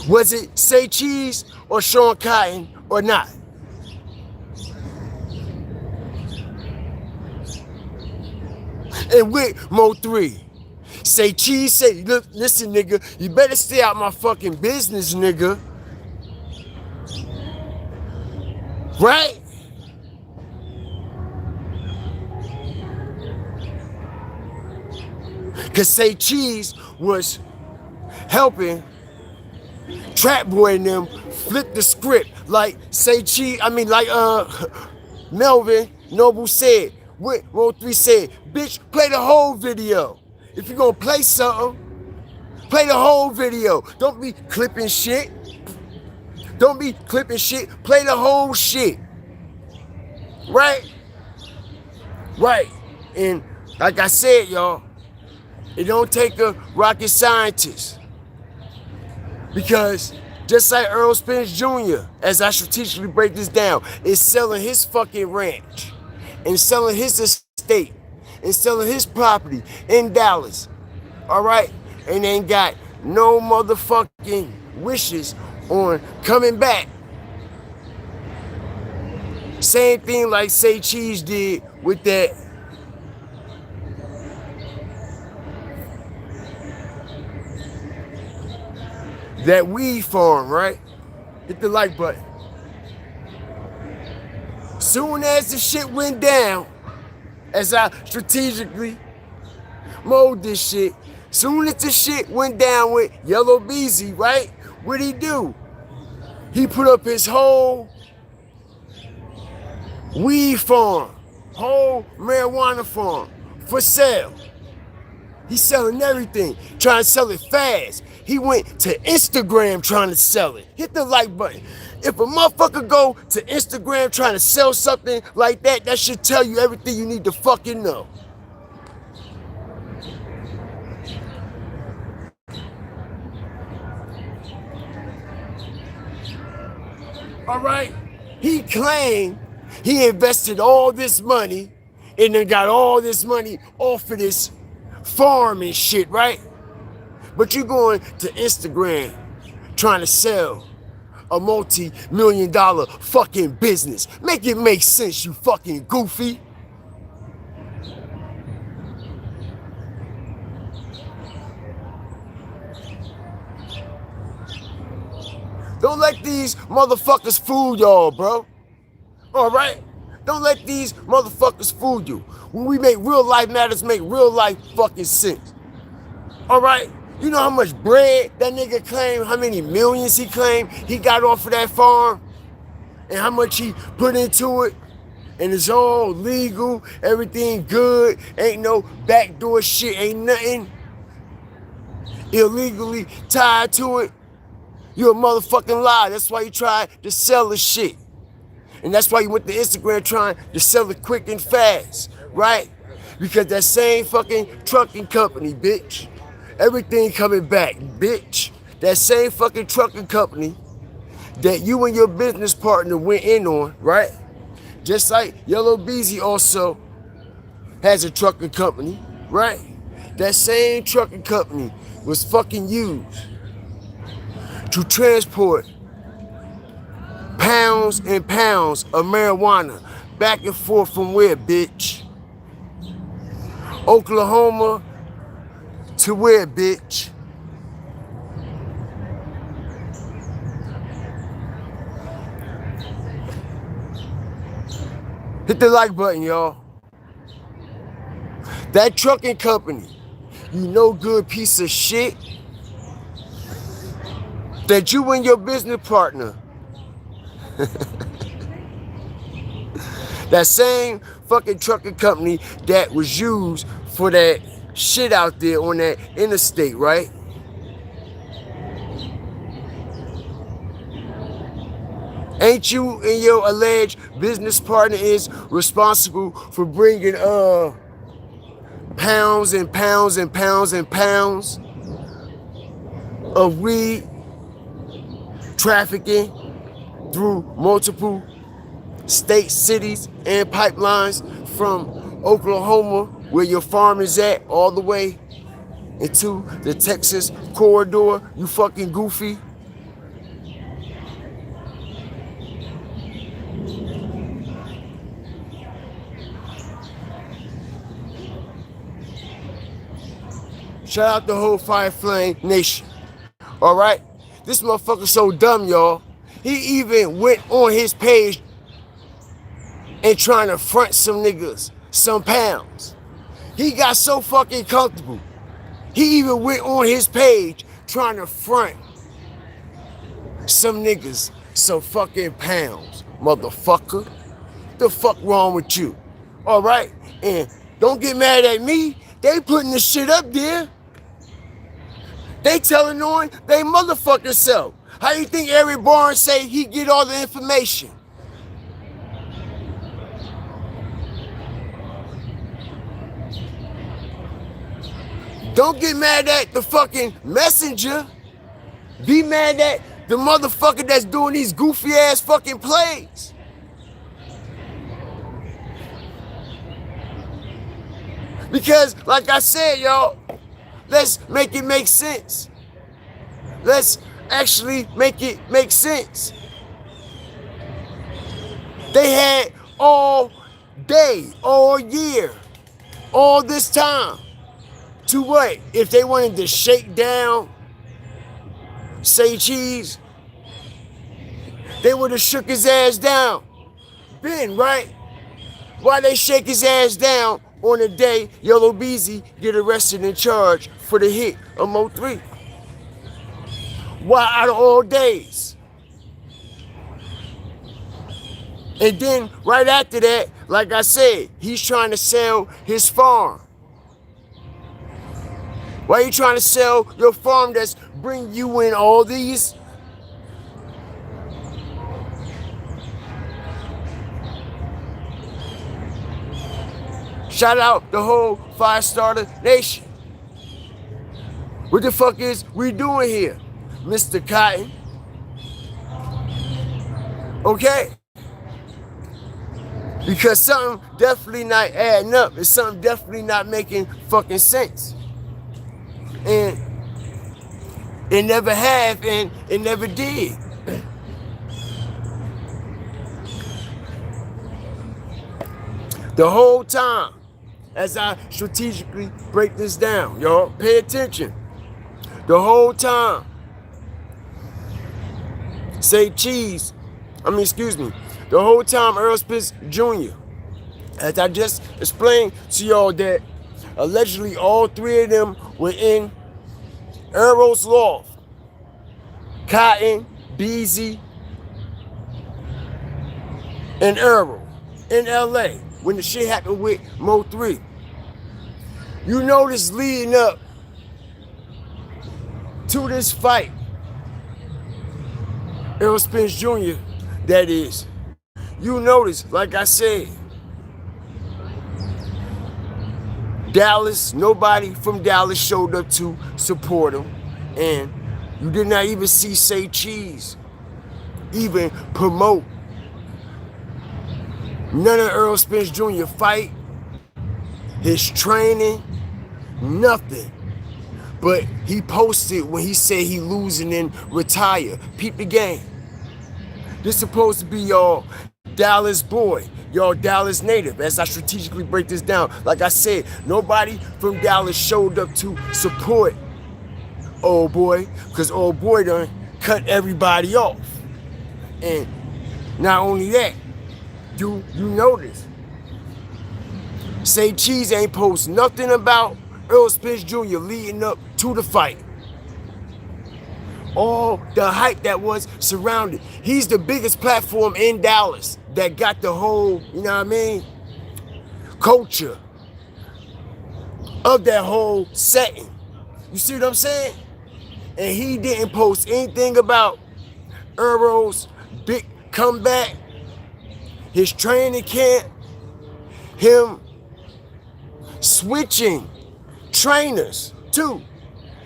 Was it Say Cheese or Sean Cotton or not? And with MO3, Say Cheese say, look, listen, nigga, you better stay out my fucking business, nigga. Right? Cause Say Cheese was helping Trap Boy and them flip the script, like Say Cheese, like Melvin Noble said, what MO3 said, bitch, play the whole video. If you're gonna play something, play the whole video. Don't be clipping shit. Don't be clipping shit. Play the whole shit. Right? Right. And like I said, y'all, it don't take a rocket scientist. Because just like Errol Spence Jr., as I strategically break this down, is selling his fucking ranch and selling his estate and selling his property in Dallas, all right? And then got no motherfucking wishes on coming back. Same thing like Say Cheese did with that weed farm, right? Hit the like button. Soon as the shit went down, as I strategically mowed this shit, soon as the shit went down with Yellow Beezy, right? What'd he do? He put up his whole weed farm, whole marijuana farm for sale. He's selling everything, trying to sell it fast. He went to Instagram trying to sell it. Hit the like button. If a motherfucker go to Instagram trying to sell something like that, that should tell you everything you need to fucking know. All right? He claimed he invested all this money and then got all this money off of this farm and shit, right? But you going to Instagram trying to sell a multi-million-dollar fucking business. Make it make sense, you fucking goofy. Don't let these motherfuckers fool y'all, bro. All right? Don't let these motherfuckers fool you. When we make real life matters, make real life fucking sense. All right? You know how much bread that nigga claimed, how many millions he claimed he got off of that farm? And how much he put into it? And it's all legal, everything good, ain't no backdoor shit, ain't nothing illegally tied to it. You a motherfucking lie. That's why you tried to sell the shit. And that's why you went to Instagram trying to sell it quick and fast, right? Because that same fucking trucking company, bitch, everything coming back, bitch. That same fucking trucking company that you and your business partner went in on, right? Just like Yellow Beezy also has a trucking company, right? That same trucking company was fucking used to transport pounds and pounds of marijuana back and forth from where, bitch? Oklahoma to where, bitch? Hit the like button, y'all. That trucking company, you no good piece of shit, that you and your business partner, that same fucking trucking company that was used for that shit out there on that interstate, right? Ain't you and your alleged business partner is responsible for bringing pounds and pounds and pounds and pounds of weed trafficking through multiple states, cities, and pipelines from Oklahoma, where your farm is at, all the way into the Texas corridor, you fucking goofy? Shout out the whole Fire Flame Nation. All right? This motherfucker so dumb, y'all. He even went on his page and trying to front some niggas some pounds. He got so fucking comfortable. He even went on his page trying to front some niggas some fucking pounds, motherfucker. The fuck wrong with you? All right? And don't get mad at me. They putting this shit up there. They telling on they motherfucking self. How you think Eric Barnes say he get all the information? Don't get mad at the fucking messenger. Be mad at the motherfucker that's doing these goofy ass fucking plays. Because, like I said, y'all, let's make it make sense. Let's actually make it make sense. They had all day, all year, all this time to what? If they wanted to shake down, say cheese, they would have shook his ass down. Been, right? Why they shake his ass down on the day Yellow Beezy get arrested and charged for the hit of MO3? Why out of all days? And then right after that, like I said, he's trying to sell his farm. Why are you trying to sell your farm that's bring you in all these? Shout out the whole 5-starter nation. What the fuck is we doing here, Mr. Cotton? Okay? Because something definitely not adding up. It's something definitely not making fucking sense. And it never have and it never did. The whole time, as I strategically break this down, y'all, pay attention. The whole time, the whole time Errol Spence Jr., as I just explained to y'all that allegedly all three of them were in Errol's loft. Cotton, Beezy, and Errol in LA when the shit happened with MO3. You notice leading up to this fight, Errol Spence Jr., that is, you notice, like I said, Dallas, nobody from Dallas showed up to support him. And you did not even see Say Cheese even promote none of Errol Spence Jr. fight, his training, nothing. But he posted when he said he losing and retire. Peep the game. This supposed to be y'all Dallas boy, y'all Dallas native. As I strategically break this down, like I said, nobody from Dallas showed up to support old boy, because old boy done cut everybody off. And not only that, you notice, Say Cheese ain't post nothing about Errol Spence Jr. leading up to the fight. All the hype that was surrounded. He's the biggest platform in Dallas that got the whole, you know what I mean, culture of that whole setting. You see what I'm saying? And he didn't post anything about Errol's big comeback, his training camp, him switching trainers too.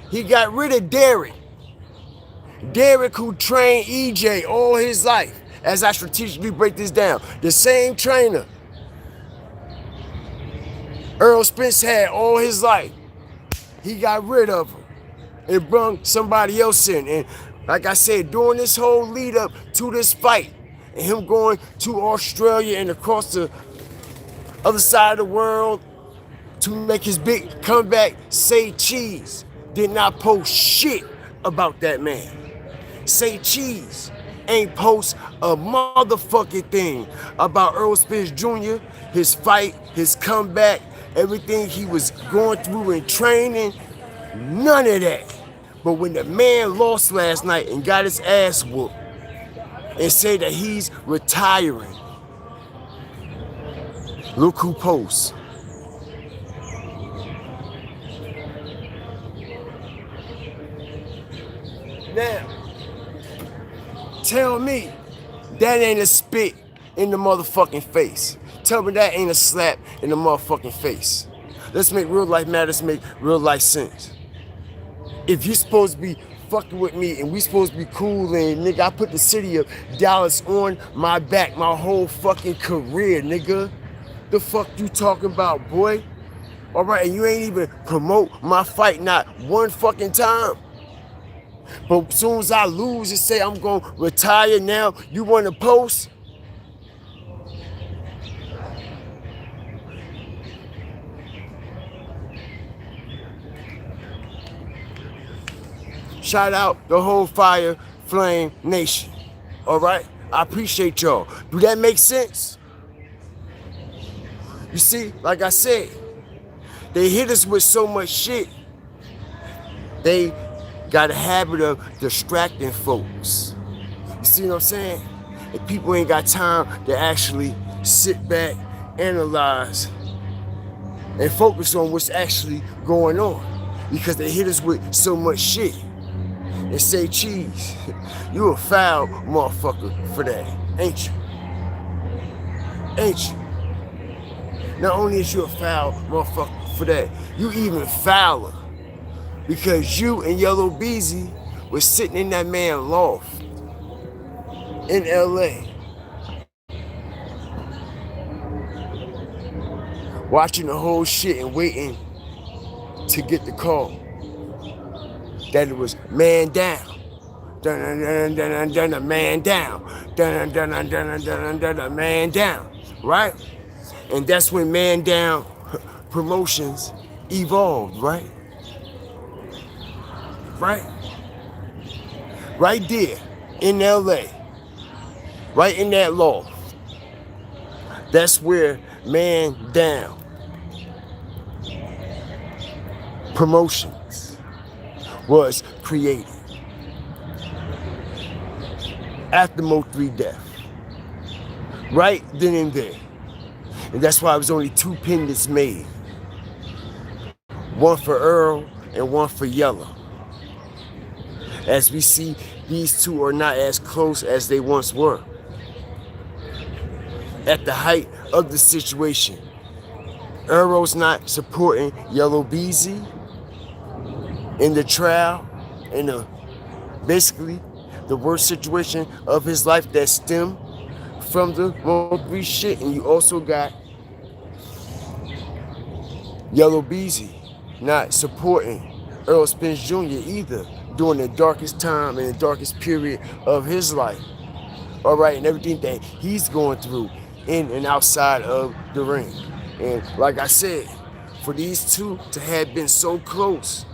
He got rid of Derek. Derek, who trained EJ all his life, as I strategically break this down. The same trainer Errol Spence had all his life. He got rid of him and brought somebody else in. And like I said, during this whole lead up to this fight, and him going to Australia and across the other side of the world to make his big comeback, Say Cheese did not post shit about that man. Say Cheese ain't post a motherfucking thing about Errol Spence Jr., his fight, his comeback, everything he was going through in training, none of that. But when the man lost last night and got his ass whooped and said that he's retiring, look who posts. Now, tell me that ain't a spit in the motherfucking face. Tell me that ain't a slap in the motherfucking face. Let's make real life matters make real life sense. If you're supposed to be fucking with me and we supposed to be cool and nigga, I put the city of Dallas on my back my whole fucking career, nigga. The fuck you talking about, boy? Alright, and you ain't even promote my fight not one fucking time. But as soon as I lose and say I'm going to retire now, you want to post? Shout out the whole Fire Flame Nation. All right? I appreciate y'all. Do that make sense? You see, like I said, they hit us with so much shit. They got a habit of distracting folks. You see what I'm saying? And people ain't got time to actually sit back, analyze, and focus on what's actually going on. Because they hit us with so much shit. And say, cheese, you a foul motherfucker for that, ain't you? Ain't you? Not only is you a foul motherfucker for that, you even fouler. Because you and Yellow Beezy was sitting in that man's loft in LA. Watching the whole shit and waiting to get the call that it was man down. Dun dun dun dun dun, man down. Dun dun dun dun dun dun dun, man down. Right? And that's when Man Down Promotions evolved, right? Right? Right there in LA. Right in that loft. That's where Man Down Promotions was created. After MO3 death. Right then and there. And that's why it was only 2 pendants made. One for Errol and one for Yella. As we see, these two are not as close as they once were. At the height of the situation, Errol's not supporting Yellow Beezy in the trial, in basically the worst situation of his life that stemmed from the MO3 shit. And you also got Yellow Beezy not supporting Errol Spence Jr. either during the darkest time and the darkest period of his life. All right, and everything that he's going through in and outside of the ring. And like I said, for these two to have been so close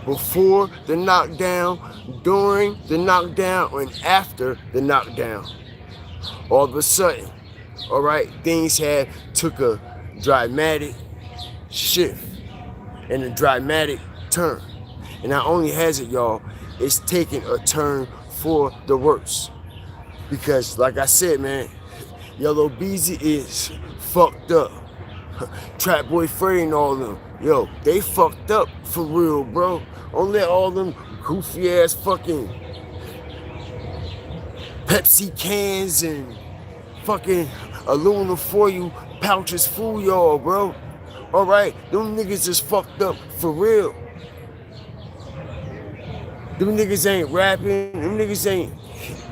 before the knockdown, during the knockdown, and after the knockdown, all of a sudden, all right, things had took a dramatic shift and a dramatic turn. And not only has it, y'all, it's taking a turn for the worse. Because, like I said, man, Yellow Beezy is fucked up. Trap Boy Freddy and all of them, yo, they fucked up for real, bro. Don't let all them goofy ass fucking Pepsi cans and fucking aluminum foil pouches fool y'all, bro. All right, them niggas is fucked up for real. Them niggas ain't rapping. Them niggas ain't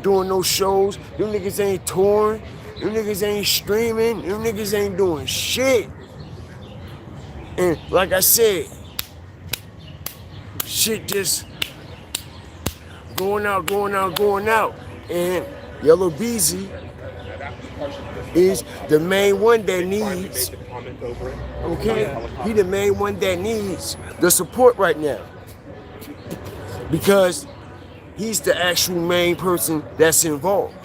doing no shows. Them niggas ain't touring. Them niggas ain't streaming. Them niggas ain't doing shit. And like I said, shit just going out, going out, going out. And Yellow Beezy is the main one that needs, okay? He the main one that needs the support right now. Because he's the actual main person that's involved.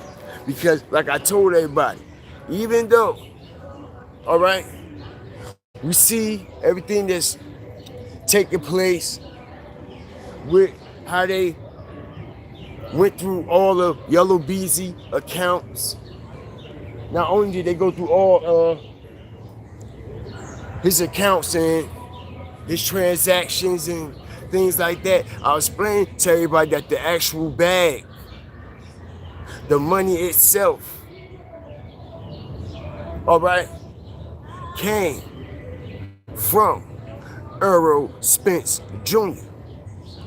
Because like I told everybody, even though, all right, we see everything that's taking place with how they went through all of Yellow Beezy accounts. Not only did they go through all his accounts and his transactions and things like that, I'll explain to everybody that the actual bag, the money itself, all right, came from Errol Spence Jr.,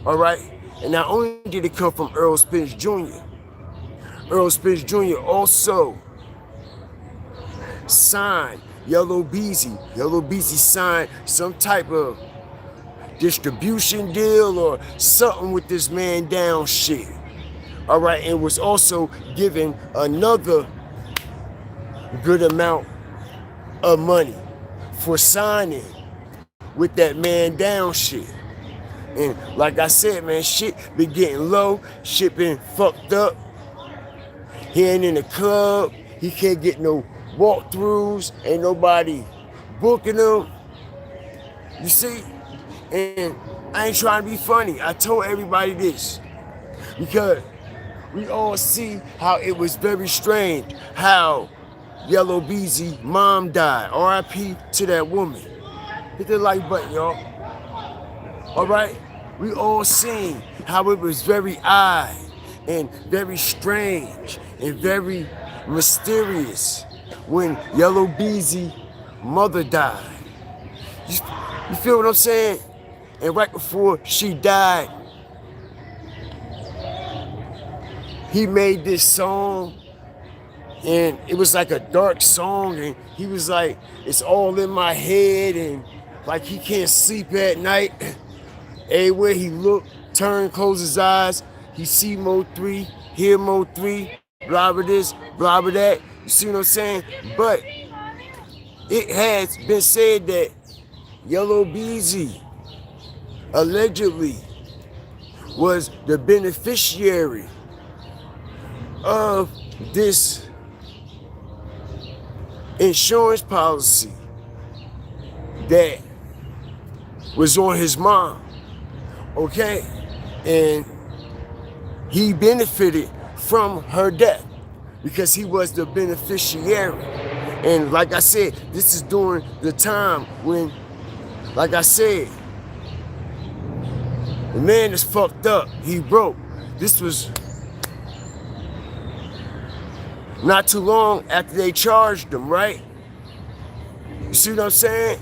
all right? And not only did it come from Errol Spence Jr., Errol Spence Jr. also signed Yellow Beezy. Yellow Beezy signed some type of distribution deal or something with this man down shit. All right, and was also given another good amount of money for signing with that man down shit. And like I said, man, shit been getting low, shit been fucked up. He ain't in the club, he can't get no walkthroughs, ain't nobody booking him. You see? And I ain't trying to be funny. I told everybody this because we all see how it was very strange how Yellow Beezy mom died. R.I.P. to that woman. Hit the like button, y'all. All right? We all seen how it was very odd and very strange and very mysterious when Yellow Beezy mother died. You feel what I'm saying? And right before she died, he made this song, and it was like a dark song, and he was like, it's all in my head, and like he can't sleep at night. Everywhere he look, turn, close his eyes, he see MO3, hear MO3, blah blah this, blah blah that. You see what I'm saying? But it has been said that Yellow Beezy allegedly was the beneficiary of this insurance policy that was on his mom, okay? And he benefited from her death because he was the beneficiary. And like I said, this is during the time when, like I said, the man is fucked up, he broke. This was not too long after they charged him, right? You see what I'm saying?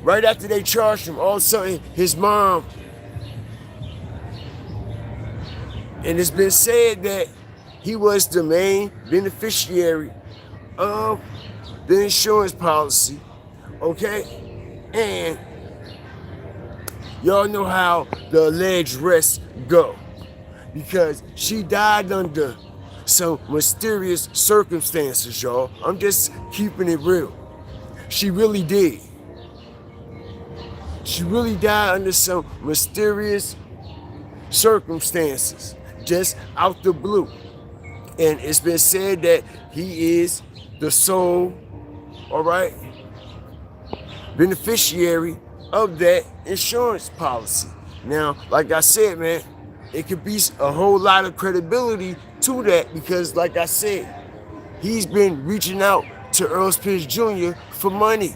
Right after they charged him, all of a sudden his mom, and it's been said that he was the main beneficiary of the insurance policy, okay? And y'all know how the alleged rest go, because she died under some mysterious circumstances, y'all. I'm just keeping it real. She really did. She really died under some mysterious circumstances, just out the blue. And it's been said that he is the sole, all right, beneficiary of that insurance policy. Now, like I said, man, it could be a whole lot of credibility to that because, like I said, he's been reaching out to Errol Spence Jr. for money.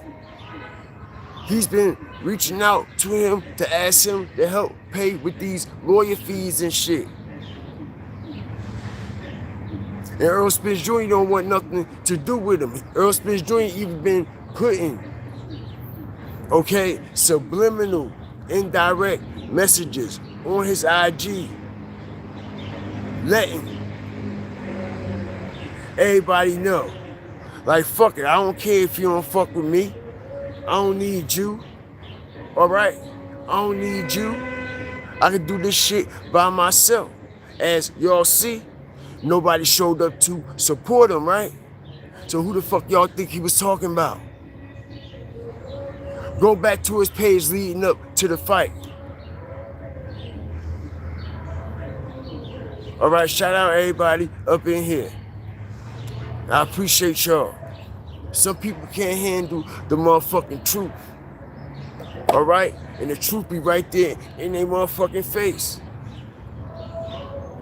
He's been reaching out to him to ask him to help pay with these lawyer fees and shit. And Errol Spence Jr. don't want nothing to do with him. Errol Spence Jr. even been putting, okay, subliminal, indirect messages on his IG, letting everybody know, like, fuck it, I don't care if you don't fuck with me. I don't need you, all right? I don't need you. I can do this shit by myself. As y'all see, nobody showed up to support him, right? So who the fuck y'all think he was talking about? Go back to his page leading up to the fight. All right, shout out everybody up in here. I appreciate y'all. Some people can't handle the motherfucking truth. All right? And the truth be right there in their motherfucking face.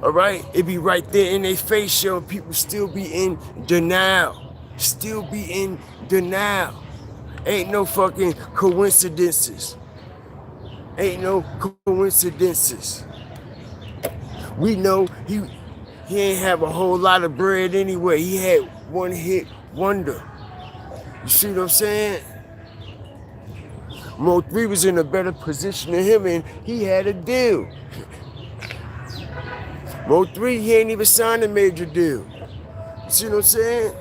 All right? It be right there in their face, yo. People still be in denial. Still be in denial. Ain't no fucking coincidences. Ain't no coincidences. We know he ain't have a whole lot of bread anyway. He had one hit wonder. You see what I'm saying? MO3 was in a better position than him, and he had a deal. MO3, he ain't even signed a major deal. You see what I'm saying?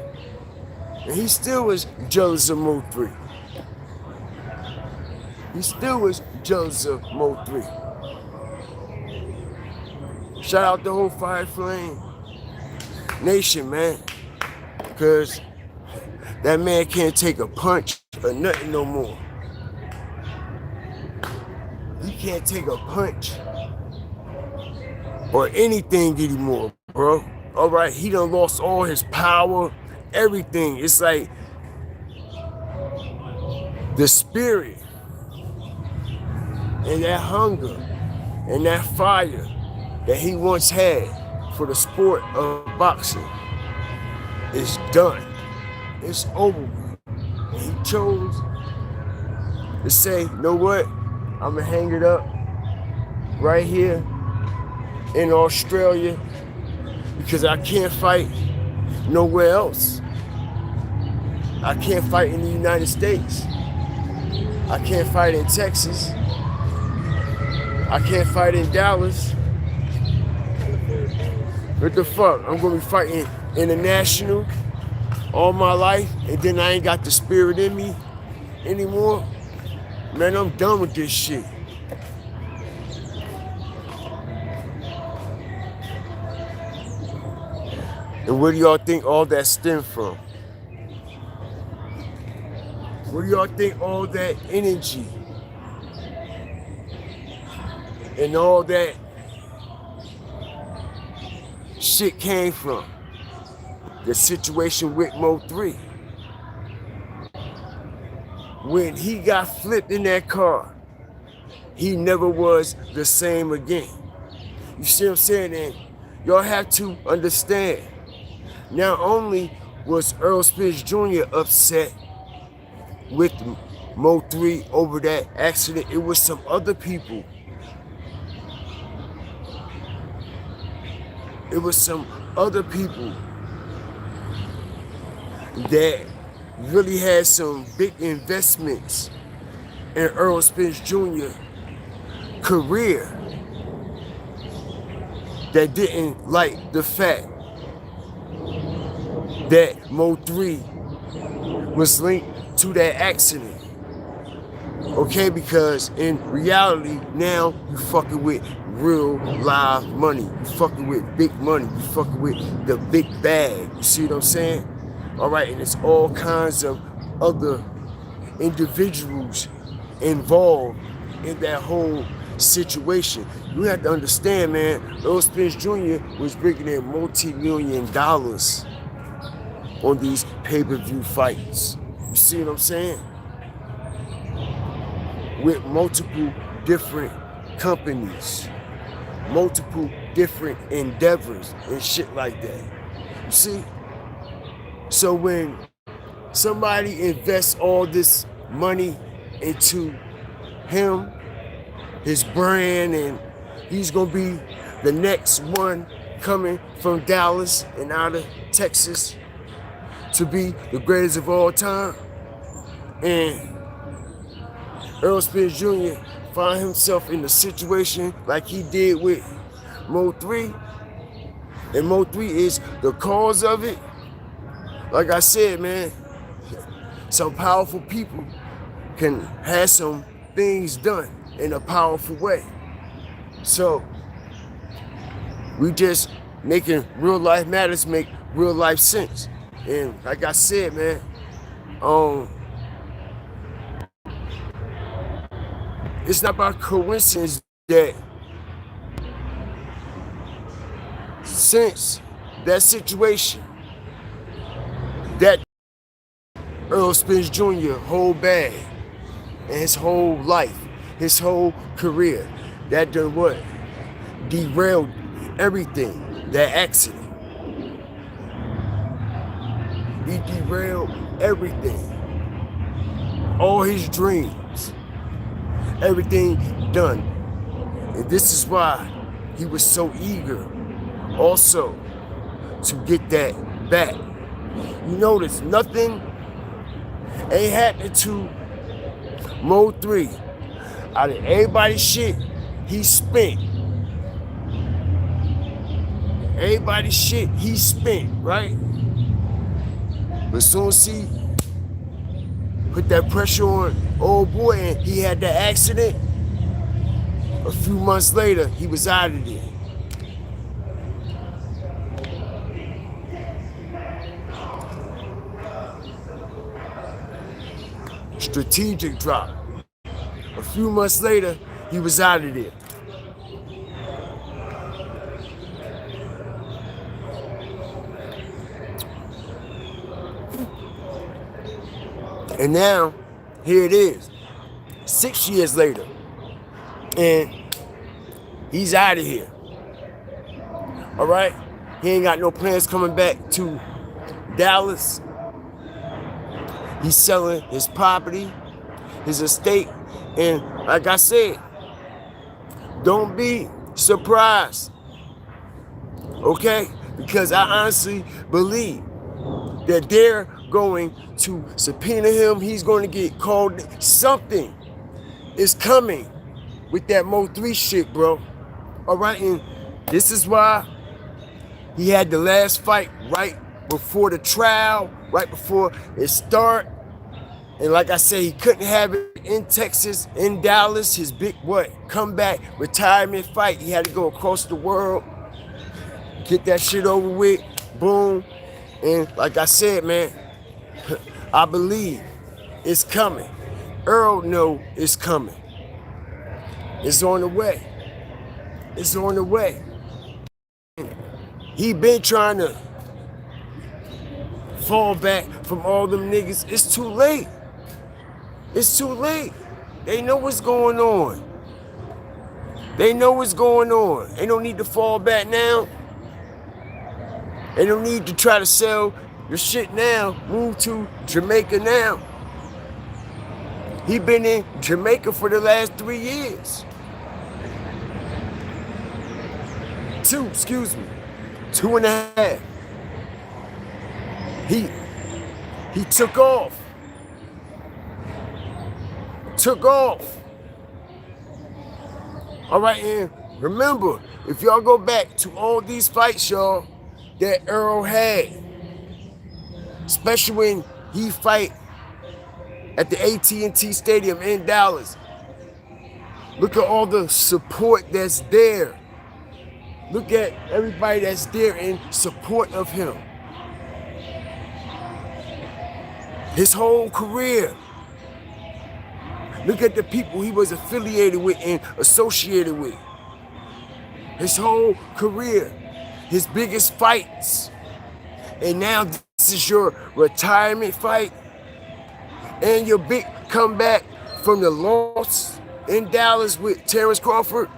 And he still was jealous of MO3. he still was jealous of MO3. Shout out the whole Fire Flame Nation, man. Because that man can't take a punch or nothing no more. He can't take a punch or anything anymore, bro. All right, he done lost all his power, everything. It's like the spirit and that hunger and that fire that he once had for the sport of boxing is done. It's over with. And he chose to say, you know what? I'm gonna hang it up right here in Australia because I can't fight nowhere else. I can't fight in the United States. I can't fight in Texas. I can't fight in Dallas. What the fuck? I'm gonna be fighting international all my life, and then I ain't got the spirit in me anymore. Man, I'm done with this shit. And where do y'all think all that stemmed from? Where do y'all think all that energy and all that shit came from? The situation with MO3. When he got flipped in that car, he never was the same again. You see what I'm saying? And y'all have to understand, not only was Errol Spence Jr. upset with MO3 over that accident, it was some other people. It was some other people that really had some big investments in Errol Spence Jr. career that didn't like the fact that MO3 was linked to that accident. Okay, because in reality now you fucking with real live money. You fucking with big money. You fucking with the big bag. You see what I'm saying? All right, and it's all kinds of other individuals involved in that whole situation. You have to understand, man, Errol Spence Jr. was bringing in multi-million dollars on these pay-per-view fights. You see what I'm saying? With multiple different companies, multiple different endeavors and shit like that. You see? So when somebody invests all this money into him, his brand, and he's gonna be the next one coming from Dallas and out of Texas to be the greatest of all time, and Errol Spence Jr. find himself in a situation like he did with MO3, and MO3 is the cause of it. Like I said, man, some powerful people can have some things done in a powerful way. So we just making real life matters make real life sense. And like I said, man, it's not by coincidence that since that situation, that Errol Spence Jr. whole bag and his whole life, his whole career, that done what? Derailed everything, that accident. He derailed everything. All his dreams. Everything done. And this is why he was so eager also to get that back. You notice nothing ain't happened to MO3. Out of everybody's shit he spent. Everybody's shit he spent, right? But soon as he put that pressure on old boy, and he had that accident. A few months later, he was out of there. Strategic drop. A few months later, he was out of there. And now, here it is, 6 years later, and he's out of here. All right? He ain't got no plans coming back to Dallas. He's selling his property, his estate, and like I said, don't be surprised, okay? Because I honestly believe that they're going to subpoena him. He's going to get called. Something is coming with that MO3 shit, bro. All right, and this is why he had the last fight right before the trial, right before it start. And like I said, he couldn't have it in Texas, in Dallas, his big comeback, retirement fight. He had to go across the world, get that shit over with, boom. And like I said, man, I believe it's coming. Errol know it's coming. It's on the way. It's on the way. He been trying to fall back from all them niggas. It's too late. It's too late. They know what's going on. They know what's going on. Ain't no need to fall back now. Ain't no need to try to sell your shit now. Move to Jamaica now. He been in Jamaica for the last 3 years. 2.5. He took off. All right, and remember, if y'all go back to all these fights, y'all, that Errol had, especially when he fight at the AT&T Stadium in Dallas, look at all the support that's there. Look at everybody that's there in support of him. His whole career. Look at the people he was affiliated with and associated with. His whole career. His biggest fights. And now this is your retirement fight. And your big comeback from the loss in Dallas with Terrence Crawford.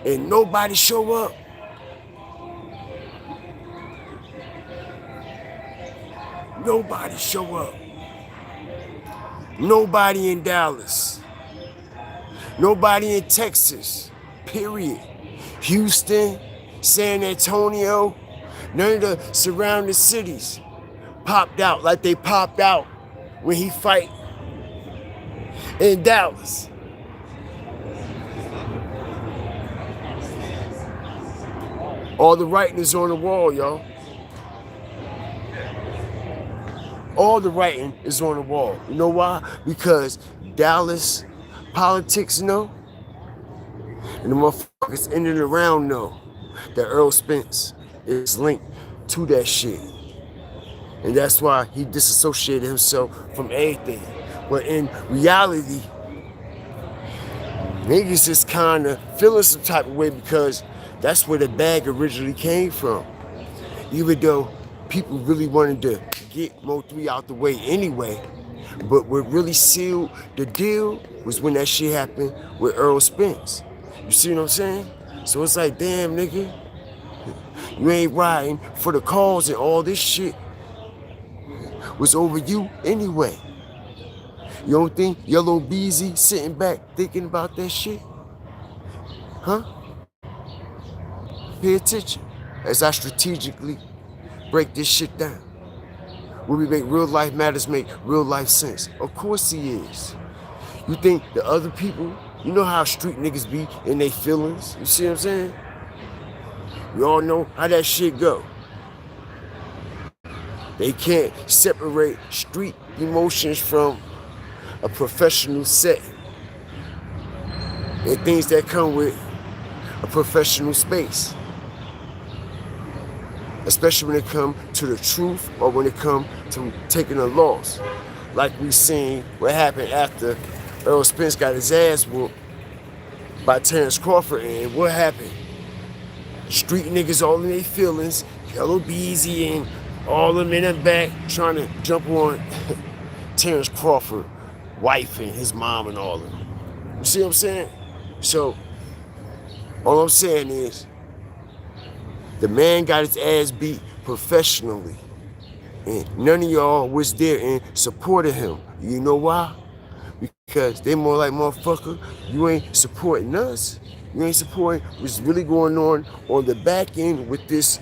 And nobody show up. Nobody show up. Nobody in Dallas. Nobody in Texas. Period. Houston, San Antonio, none of the surrounding cities popped out like they popped out when he fight in Dallas. All the writing is on the wall, y'all. All the writing is on the wall. You know why? Because Dallas politics know, and the motherfuckers in and around know that Errol Spence is linked to that shit. And that's why he disassociated himself from everything. But in reality, niggas just kind of feeling some type of way because that's where the bag originally came from. Even though people really wanted to get MO3 out the way anyway. But what really sealed the deal was when that shit happened with Errol Spence. You see what I'm saying? So it's like, damn, nigga, you ain't riding for the cause and all this shit was over you anyway. You don't think Yellow Beezy sitting back thinking about that shit? Huh? Pay attention as I strategically break this shit down. When we make real life matters make real life sense. Of course he is. You think the other people, you know how street niggas be in their feelings? You see what I'm saying? We all know how that shit go. They can't separate street emotions from a professional set, and things that come with a professional space, especially when it comes to the truth or when it comes to taking a loss. Like we seen what happened after Errol Spence got his ass whooped by Terrence Crawford, and what happened? Street niggas all in their feelings, Yella, Beezy, and all them in the back trying to jump on Terrence Crawford, wife and his mom and all of them. You see what I'm saying? So, all I'm saying is, the man got his ass beat professionally, and none of y'all was there and supported him. You know why? Because they more like, motherfucker, you ain't supporting us. You ain't supporting what's really going on the back end with this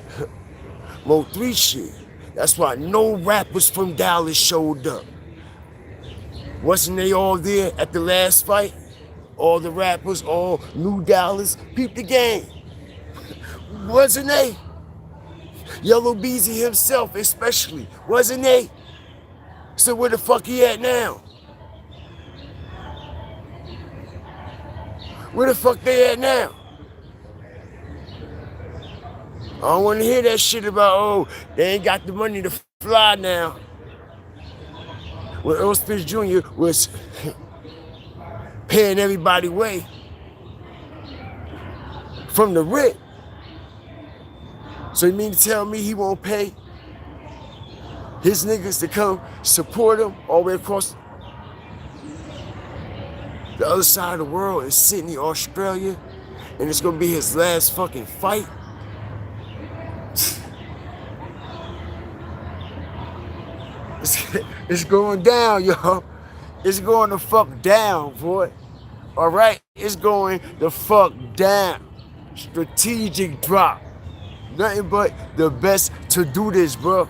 MO3 shit. That's why no rappers from Dallas showed up. Wasn't they all there at the last fight? All the rappers, all New Dallas, peep the game. Wasn't they? Yellow Beezy himself especially, wasn't they? So where the fuck he at now? Where the fuck they at now? I don't want to hear that shit about, oh, they ain't got the money to fly now. When Errol Spence Jr. was paying everybody way from the rip. So you mean to tell me he won't pay his niggas to come support him all the way across the other side of the world in Sydney, Australia, and it's gonna be his last fucking fight? It's going down, y'all. It's going the fuck down, boy. All right? It's going the fuck down. Strategic drop. Nothing but the best to do this, bro.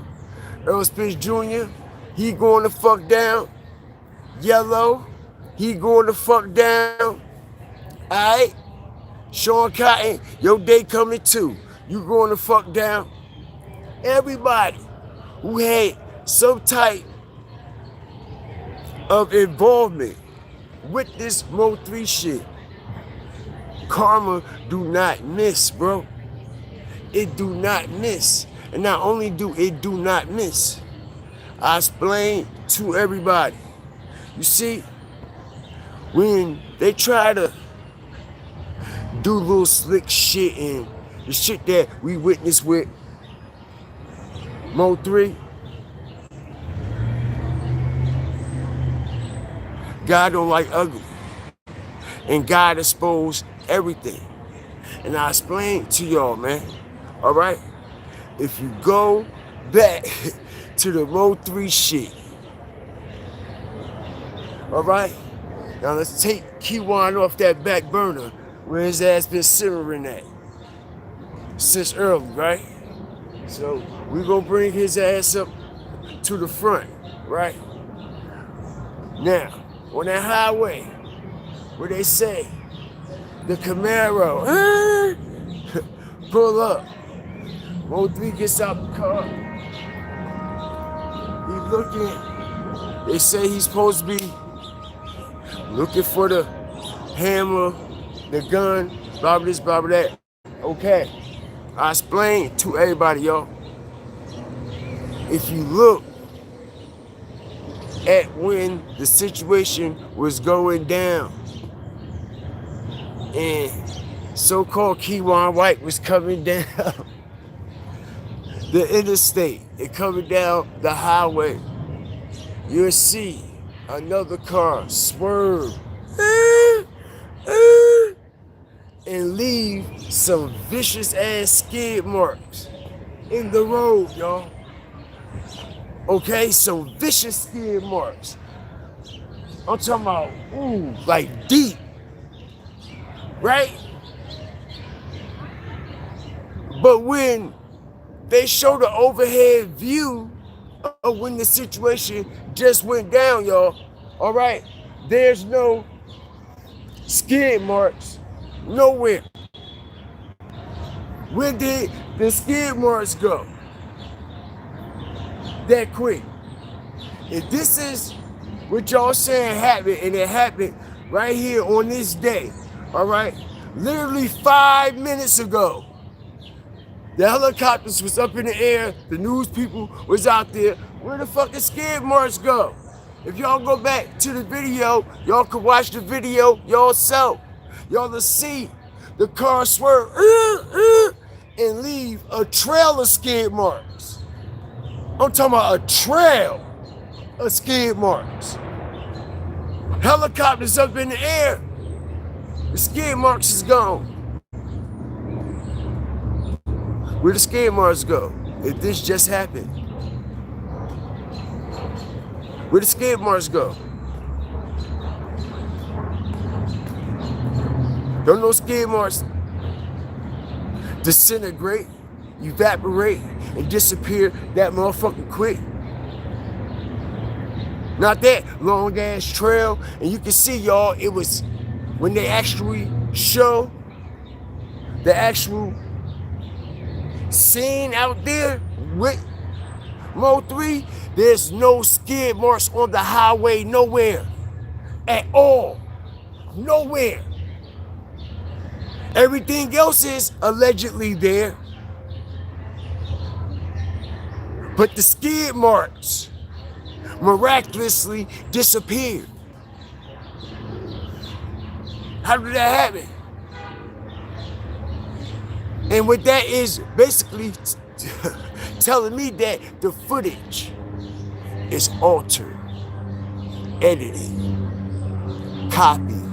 Errol Spence Jr., he going the fuck down. Yellow, he going the fuck down. Alright? Sean Cotton, your day coming too. You going the fuck down. Everybody who had some type of involvement with this MO3 shit, karma do not miss, bro. It do not miss. And not only do it do not miss, I explain to everybody. You see, when they try to do little slick shit and the shit that we witnessed with MO3, God don't like ugly. And God exposed everything. And I explained to y'all, man. All right? If you go back to the MO3 shit, all right? Now let's take Keywan off that back burner where his ass been simmering at since early, right? So we gonna bring his ass up to the front, right? Now, on that highway where they say the Camaro, pull up. MO3 gets out the car. He's looking. They say he's supposed to be looking for the hammer, the gun, blah, blah, this, blah, blah, that. Okay. I explained to everybody, y'all. If you look at when the situation was going down and so-called Keywan White was coming down the interstate and coming down the highway, you'll see another car swerve and leave some vicious ass skid marks in the road, y'all. Okay, some vicious skid marks. I'm talking about, ooh, like deep, right? But when they show the overhead view of when the situation just went down, y'all, all right, there's no skid marks nowhere. Where did the skid marks go? That quick. If this is what y'all saying happened, and it happened right here on this day, all right? Literally 5 minutes ago. The helicopters was up in the air, the news people was out there. Where the fucking skid marks go? If y'all go back to the video, y'all can watch the video yourself. Y'all will see the car swerve and leave a trail of skid marks. I'm talking about a trail of skid marks. Helicopters up in the air. The skid marks is gone. Where the skid marks go? If this just happened. Where the skid marks go? Don't know skid marks disintegrate, evaporate, and disappear that motherfucking quick. Not that long ass trail. And you can see, y'all, it was when they actually show the actual scene out there with MO3, there's no skid marks on the highway nowhere at all. Nowhere. Everything else is allegedly there. But the skid marks miraculously disappeared. How did that happen? And what that is basically telling me that the footage is altered, edited, copied,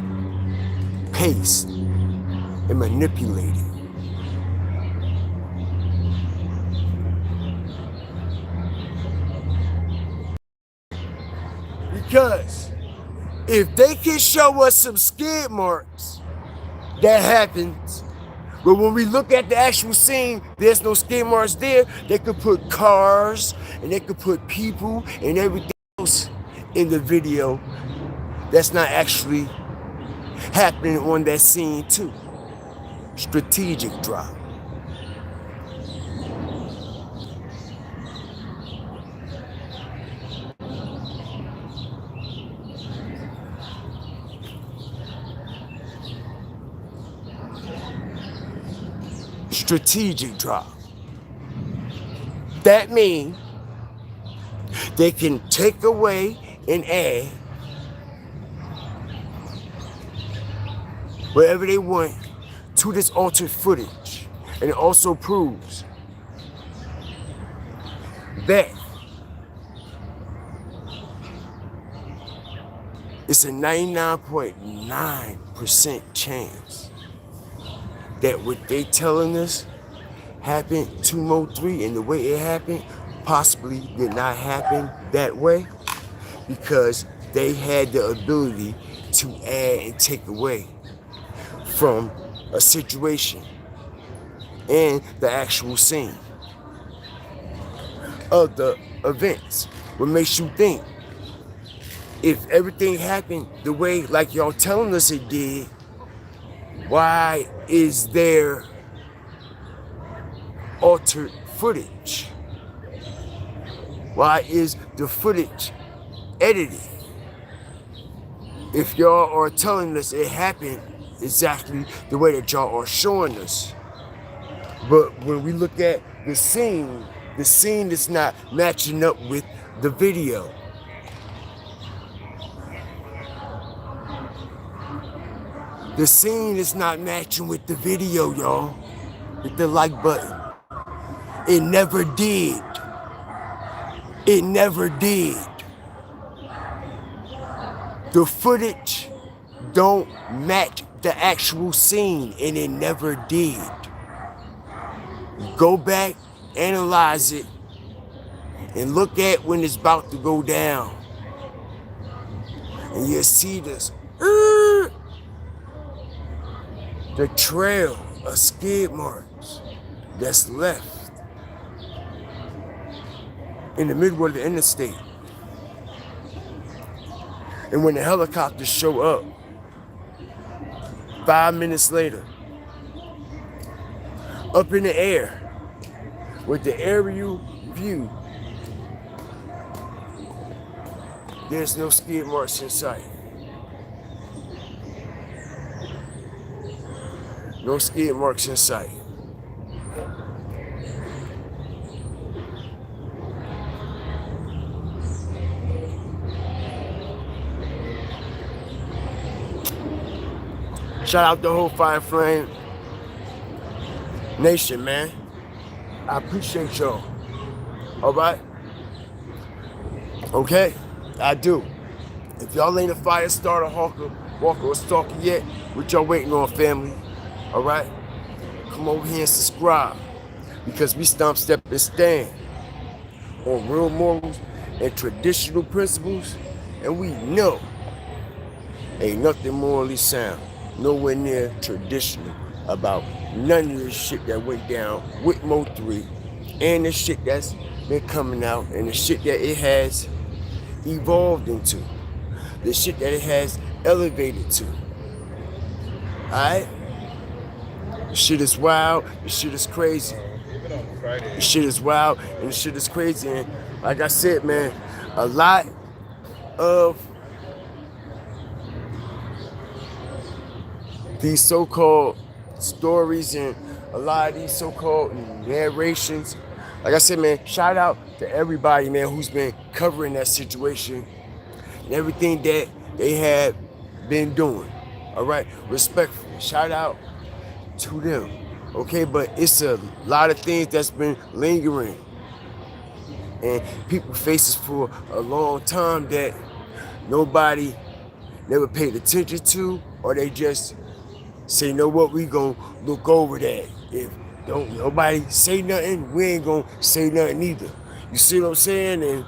pasted, and manipulated. Because if they can show us some skid marks, that happens. But when we look at the actual scene, there's no skid marks there. They could put cars and they could put people and everything else in the video that's not actually happening on that scene too. Strategic drop. Strategic drop. That means they can take away and add whatever they want to this altered footage. And it also proves that it's a 99.9% chance that what they telling us happened to MO3 and the way it happened possibly did not happen that way, because they had the ability to add and take away from a situation and the actual scene of the events. What makes you think, if everything happened the way like y'all telling us it did, why is there altered footage? Why is the footage edited? If y'all are telling us it happened exactly the way that y'all are showing us. But when we look at the scene is not matching up with the video. The scene is not matching with the video, y'all. Hit the like button. It never did. It never did. The footage don't match the actual scene, and it never did. Go back, analyze it, and look at when it's about to go down. And you'll see this. The trail of skid marks that's left in the middle of the interstate. And when the helicopters show up, 5 minutes later, up in the air, with the aerial view There's no skid marks in sight. No skid marks in sight. Shout out the whole Fire Flame Nation, man. I appreciate y'all. All right? Okay? I do. If y'all ain't a fire starter, hawker, walker, or stalker yet, what y'all waiting on, family? All right? Come over here and subscribe, because we stomp, step, and stand on real morals and traditional principles, and we know ain't nothing morally sound, nowhere near traditional about none of the shit that went down with MO3 and the shit that's been coming out and the shit that it has evolved into, the shit that it has elevated to. Alright? The shit is wild, the shit is crazy. The shit is wild and the shit is crazy. And like I said, man, a lot of these so-called stories and a lot of these so-called narrations, like I said, man, shout out to everybody, man, who's been covering that situation and everything that they have been doing. All right, respectfully, shout out to them. Okay, but it's a lot of things that's been lingering and people faces for a long time that nobody never paid attention to, or they just say, you know what, we gonna look over that. If don't nobody say nothing, we ain't gonna say nothing either. You see what I'm saying? And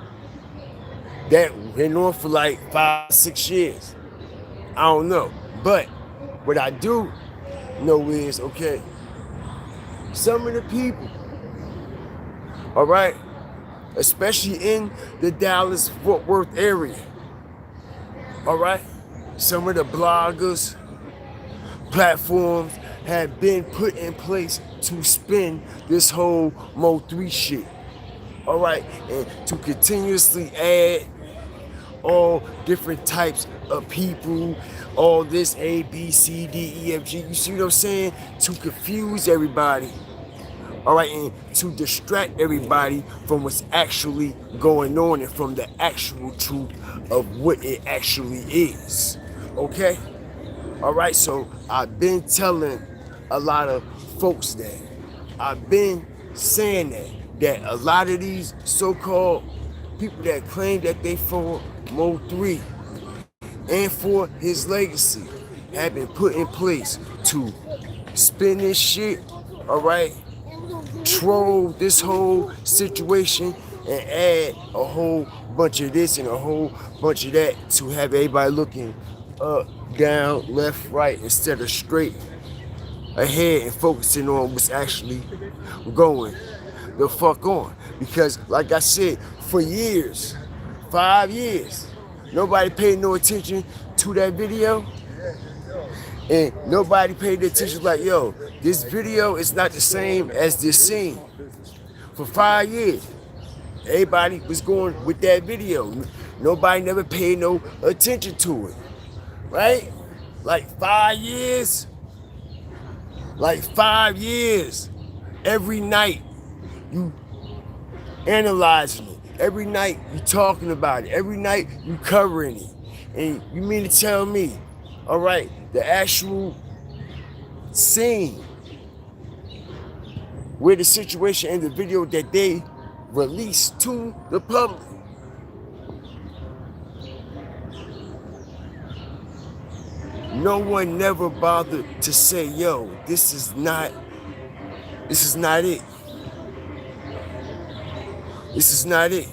that went on for like 5-6 years. I don't know. But what I do know is, okay, some of the people, all right, especially in the Dallas-Fort Worth area, all right, some of the bloggers, platforms have been put in place to spin this whole MO3 shit, all right, and to continuously add all different types of people, all this A, B, C, D, E, F, G, you see what I'm saying? To confuse everybody, all right, and to distract everybody from what's actually going on and from the actual truth of what it actually is, okay? All right, so I've been telling a lot of folks that. I've been saying that a lot of these so-called people that claim that they for MO3 and for his legacy have been put in place to spin this shit, all right, troll this whole situation and add a whole bunch of this and a whole bunch of that to have everybody looking up, down, left, right, instead of straight ahead and focusing on what's actually going the fuck on. Because like I said, for years, 5 years, nobody paid no attention to that video, and nobody paid attention like, yo, this video is not the same as this scene. For 5 years, everybody was going with that video. Nobody never paid no attention to it, right? Like 5 years, every night you analyzing it, every night you talking about it, every night you covering it. And you mean to tell me, all right, the actual scene where the situation in the video that they released to the public, no one never bothered to say, yo, this is not it. This is not it.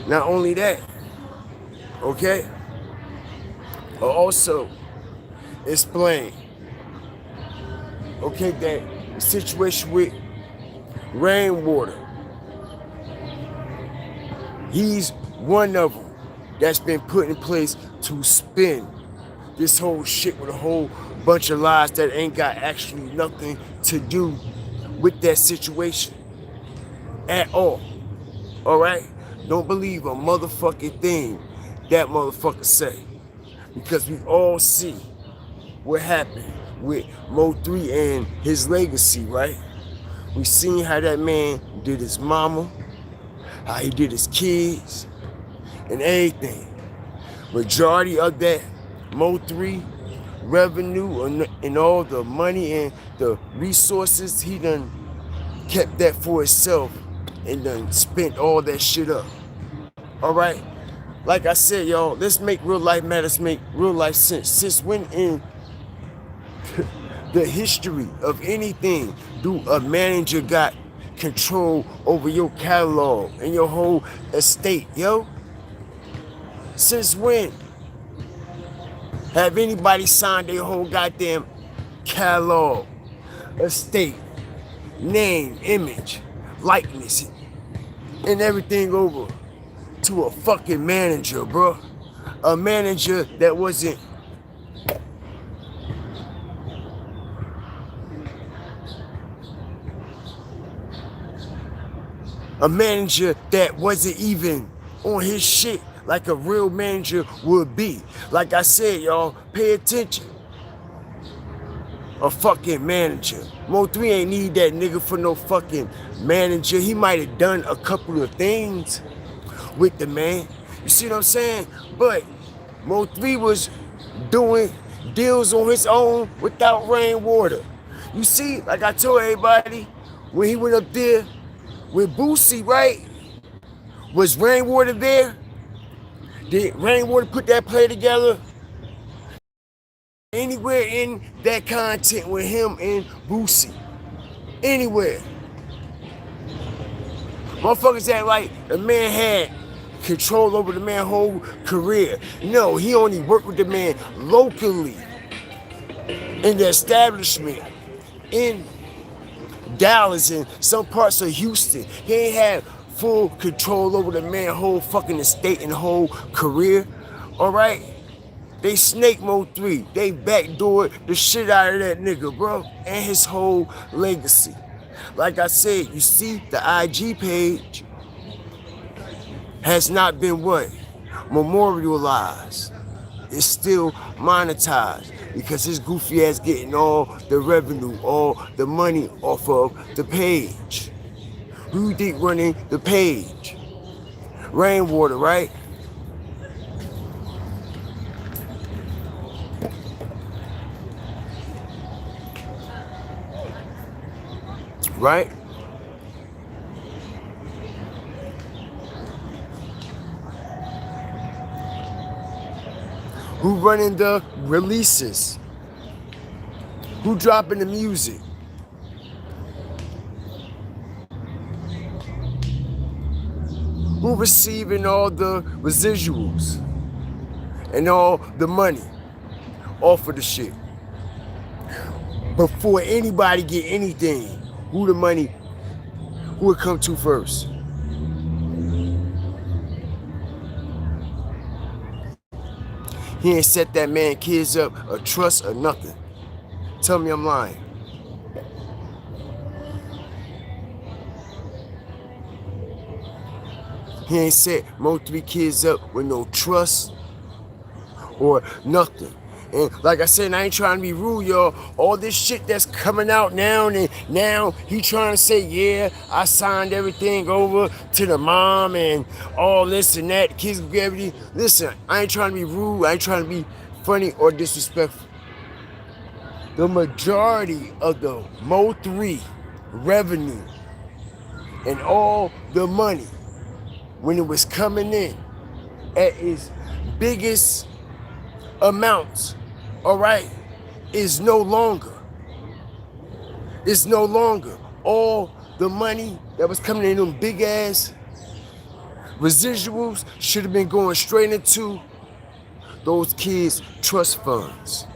Not only that, okay, I also explain, okay, that the situation with Rainwater, he's one of them that's been put in place to spin this whole shit with a whole bunch of lies that ain't got actually nothing to do with that situation at all. All right? Don't believe a motherfucking thing that motherfucker say. Because we all see what happened with MO3 and his legacy, right? We seen how that man did his mama, how he did his kids, and everything. Majority of that MO3 revenue and all the money and the resources, he done kept that for himself and done spent all that shit up. All right? Like I said, y'all, let's make real life matters make real life sense. Since when in the history of anything do a manager got control over your catalog and your whole estate, yo? Since when have anybody signed their whole goddamn catalog, estate, name, image, likeness, and everything over to a fucking manager, bro? A manager that wasn't even on his shit like a real manager would be. Like I said, y'all, pay attention. A fucking manager. MO3 ain't need that nigga for no fucking manager. He might have done a couple of things with the man. You see what I'm saying? But MO3 was doing deals on his own without rainwater. You see, like I told everybody, when he went up there with Beezy, right? Was rainwater there? Did rainwater put that play together? Anywhere in that content with him and Beezy? Anywhere. Motherfuckers act like the man had control over the man's whole career. No, he only worked with the man locally in the establishment in Dallas and some parts of Houston. He ain't had full control over the man's whole fucking estate and whole career. Alright? They snake MO3. They backdoored the shit out of that nigga, bro. And his whole legacy. Like I said, you see the IG page has not been what? Memorialized. It's still monetized because his goofy ass getting all the revenue, all the money off of the page. Who you think running the page? Rainwater, right? Right? Who running the releases? Who dropping the music? Who receiving all the residuals and all the money off of the shit? Before anybody get anything, who the money, who it come to first? He ain't set that man kids up a trust or nothing. Tell me I'm lying. He ain't set MO3 kids up with no trust or nothing. And like I said, I ain't trying to be rude, y'all. All this shit that's coming out now, and now he trying to say, yeah, I signed everything over to the mom and all this and that. Kids get everything. Listen, I ain't trying to be rude. I ain't trying to be funny or disrespectful. The majority of the MO3 revenue and all the money when it was coming in at its biggest amounts, all right, is no longer. It's no longer. All the money that was coming in them big ass residuals should have been going straight into those kids' trust funds.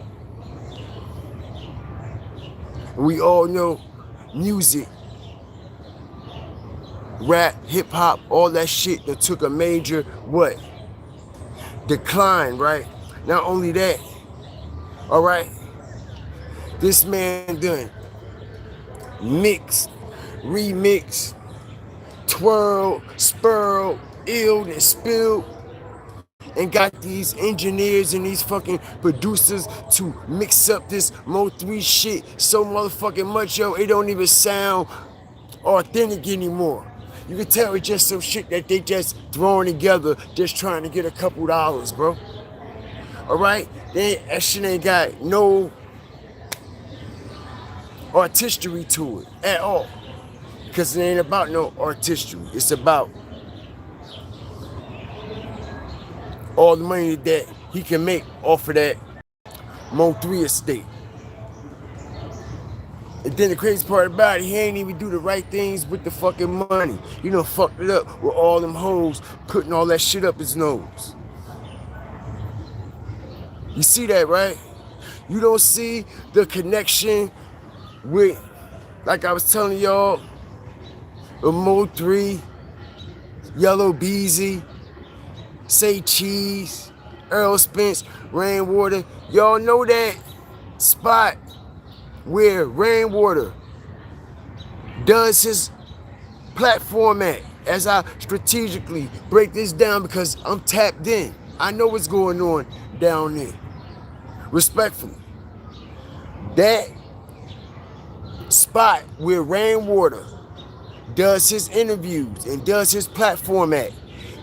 We all know music, rap, hip hop, all that shit that took a major what? Decline, right? Not only that, all right, this man done mix, remix, twirl, spurl, illed and spilled and got these engineers and these fucking producers to mix up this MO3 shit so motherfucking much, yo, it don't even sound authentic anymore. You can tell it's just some shit that they just throwing together, just trying to get a couple dollars, bro. All right? That shit ain't got no artistry to it at all. Because it ain't about no artistry. It's about all the money that he can make off of that MO3 estate. And then the crazy part about it, he ain't even do the right things with the fucking money. You done fucked it up with all them hoes putting all that shit up his nose. You see that, right? You don't see the connection with, like I was telling y'all, MO3, Yella, Beezy, Say Cheese, Errol, Spence, Rainwater. Y'all know that spot where Rainwater does his platform at, as I strategically break this down because I'm tapped in. I know what's going on down there. Respectfully. That spot where Rainwater does his interviews and does his platform at,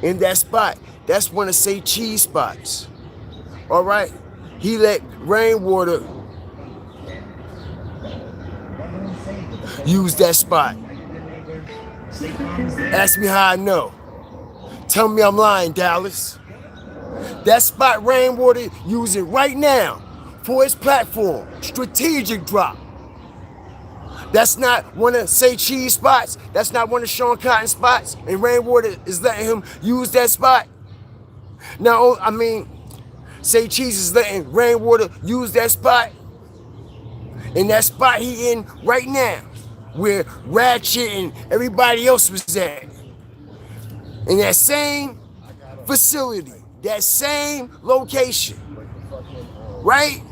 in that spot, that's one of Say Cheese spots. All right? He let Rainwater use that spot. Ask me how I know. Tell me I'm lying, Dallas. That spot Rainwater using right now for his platform. Strategic drop. That's not one of Say Cheese spots. That's not one of Sean Cotton spots. And Rainwater is letting him use that spot. Now, I mean, Say Cheese is letting Rainwater use that spot. And that spot he in right now, where Ratchet and everybody else was at. In that same facility, that same location, right?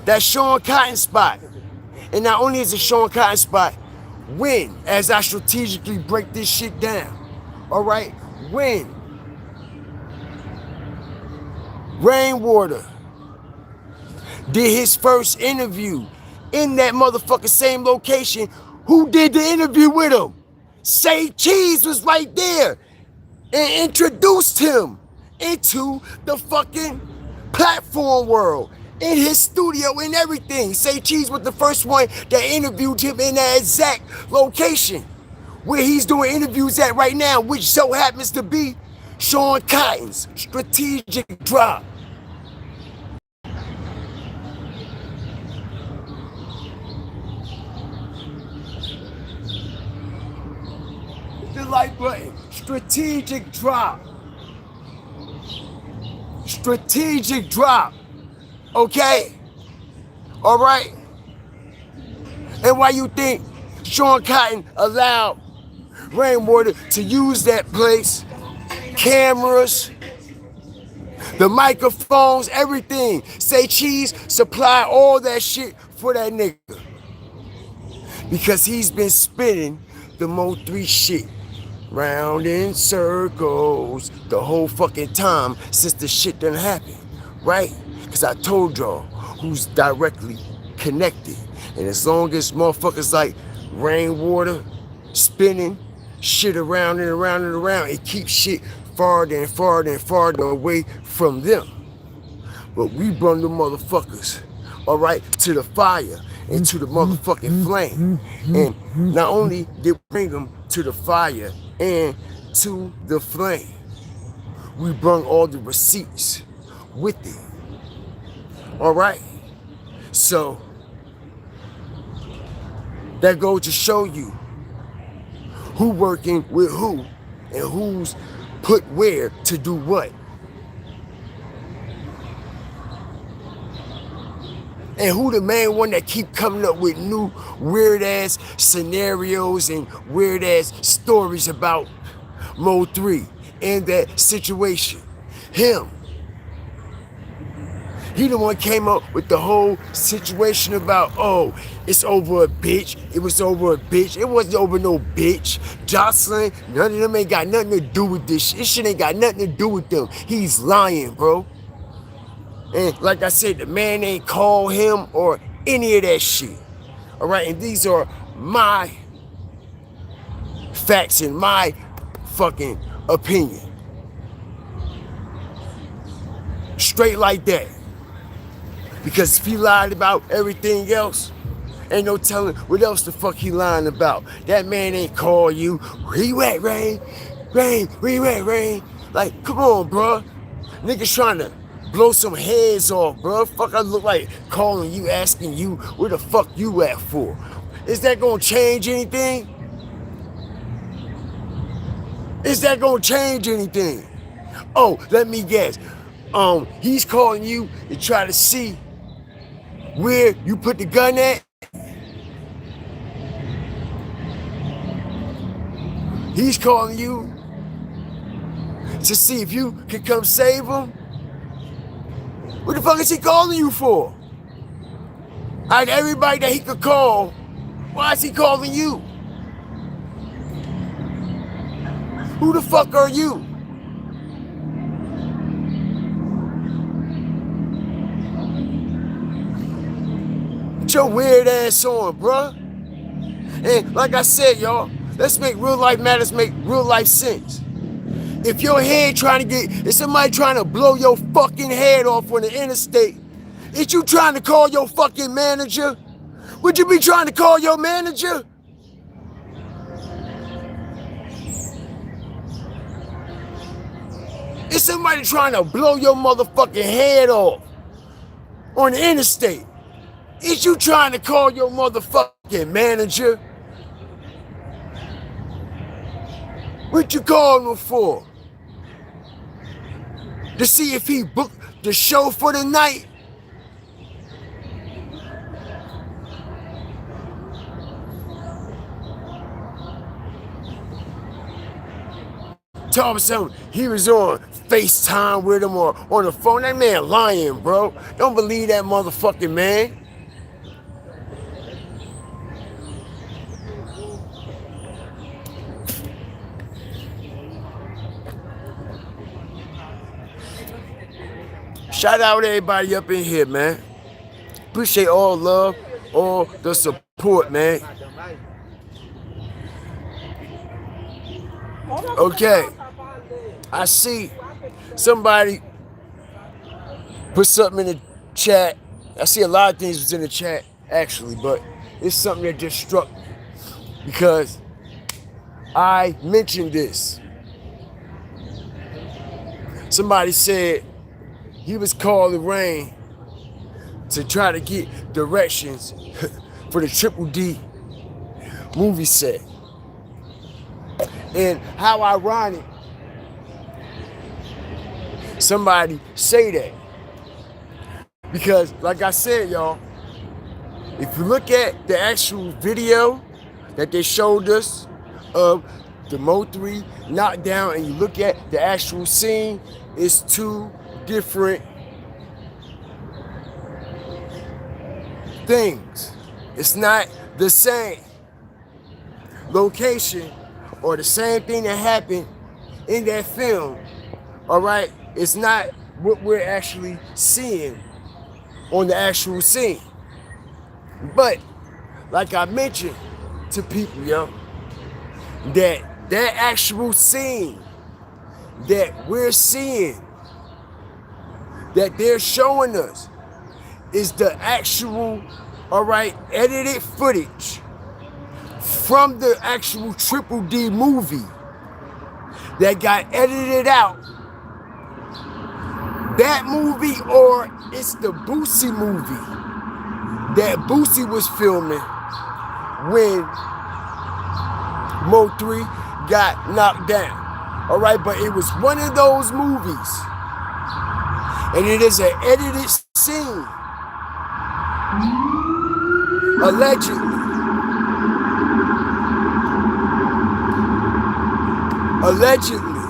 That Sean Cotton spot. And not only is it Sean Cotton spot, when, as I strategically break this shit down, all right, when Rainwater did his first interview in that motherfucking same location, who did the interview with him? Say Cheese was right there and introduced him into the fucking platform world, in his studio and everything. Say Cheese was the first one that interviewed him in that exact location where he's doing interviews at right now, which so happens to be Sean Cotton's strategic drop. The like button. Strategic drop. Strategic drop. Okay? All right? And why you think Sean Cotton allowed Rainwater to use that place? Cameras, the microphones, everything. Say Cheese supply all that shit for that nigga. Because he's been spinning the MO3 shit round in circles the whole fucking time since the shit done happened, right? Because I told y'all who's directly connected. And as long as motherfuckers like Rainwater spinning shit around and around and around, it keeps shit farther and farther and farther away from them. But we bring the motherfuckers, all right, to the fire and to the motherfucking flame. And not only did we bring them to the fire and to the flame, we brought all the receipts with it. All right? So, that goes to show you who working with who and who's put where to do what. And who the main one that keep coming up with new weird-ass scenarios and weird-ass stories about MO3 and that situation? Him. He the one came up with the whole situation about, oh, it's over a bitch. It was over a bitch. It wasn't over no bitch. Jocelyn, none of them ain't got nothing to do with this shit. This shit ain't got nothing to do with them. He's lying, bro. And like I said, the man ain't call him or any of that shit. All right, and these are my facts and my fucking opinion. Straight like that. Because if he lied about everything else, ain't no telling what else the fuck he lying about. That man ain't call you. Where you at, Rain? Rain, where you at, Rain? Like, come on, bruh. Niggas trying to blow some heads off, bruh. Fuck, I look like calling you, asking you where the fuck you at for. Is that gonna change anything? Is that gonna change anything? Oh, let me guess. He's calling you to try to see where you put the gun at. He's calling you to see if you can come save him. What the fuck is he calling you for? Out of everybody that he could call, why is he calling you? Who the fuck are you? Put your weird ass on, bruh. And like I said, y'all, let's make real life matters make real life sense. If your head trying to get, if somebody trying to blow your fucking head off on the interstate, is you trying to call your fucking manager? Would you be trying to call your manager? Is somebody trying to blow your motherfucking head off on the interstate? Is you trying to call your motherfucking manager? What you calling him for? To see if he booked the show for the night? Thompson, he was on FaceTime with him or on the phone. That man lying, bro. Don't believe that motherfucking man. Shout out everybody up in here, man. Appreciate all love, all the support, man. Okay. I see somebody put something in the chat. I see a lot of things was in the chat, actually, but it's something that just struck me because I mentioned this. Somebody said he was calling Rain to try to get directions for the Triple D movie set. And how ironic somebody say that. Because like I said, y'all, if you look at the actual video that they showed us of the MO3 knockdown and you look at the actual scene, it's two different things. It's not the same location or the same thing that happened in that film, all right? It's not what we're actually seeing on the actual scene. But like I mentioned to people, yo, that actual scene that we're seeing, that they're showing us, is the actual, all right, edited footage from the actual Triple D movie that got edited out. That movie, or it's the Beezy movie that Beezy was filming when MO3 got knocked down. All right, but it was one of those movies, and it is an edited scene, allegedly. Allegedly,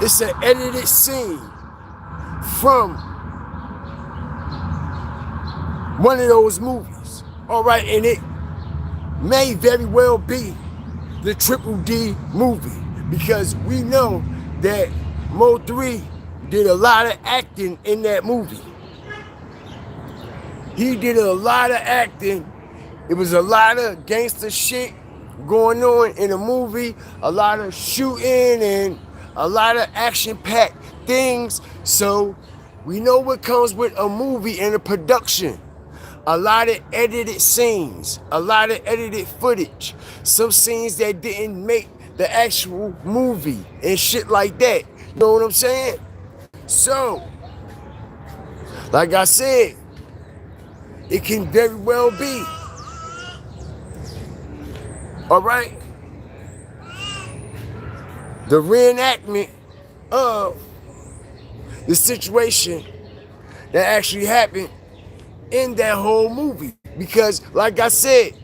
it's an edited scene from one of those movies. All right, and it may very well be the Triple D movie, because we know that MO3 did a lot of acting in that movie. He did a lot of acting. It was a lot of gangster shit going on in the movie, a lot of shooting and a lot of action-packed things. So we know what comes with a movie and a production. A lot of edited scenes, a lot of edited footage, some scenes that didn't make the actual movie and shit like that. You know what I'm saying? So, like I said, it can very well be. All right? The reenactment of the situation that actually happened in that whole movie. Because, like I said,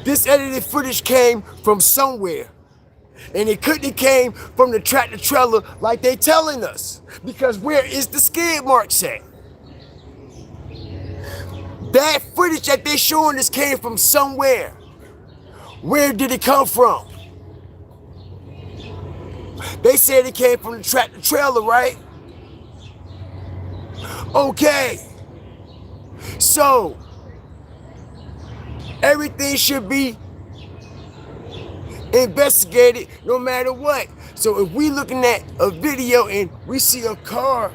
this edited footage came from somewhere. And it couldn't have came from the tractor trailer like they telling us. Because where is the skid marks at? That footage that they showing us came from somewhere. Where did it come from? They said it came from the tractor trailer, right? Okay. So, everything should be investigated no matter what. So if we looking at a video and we see a car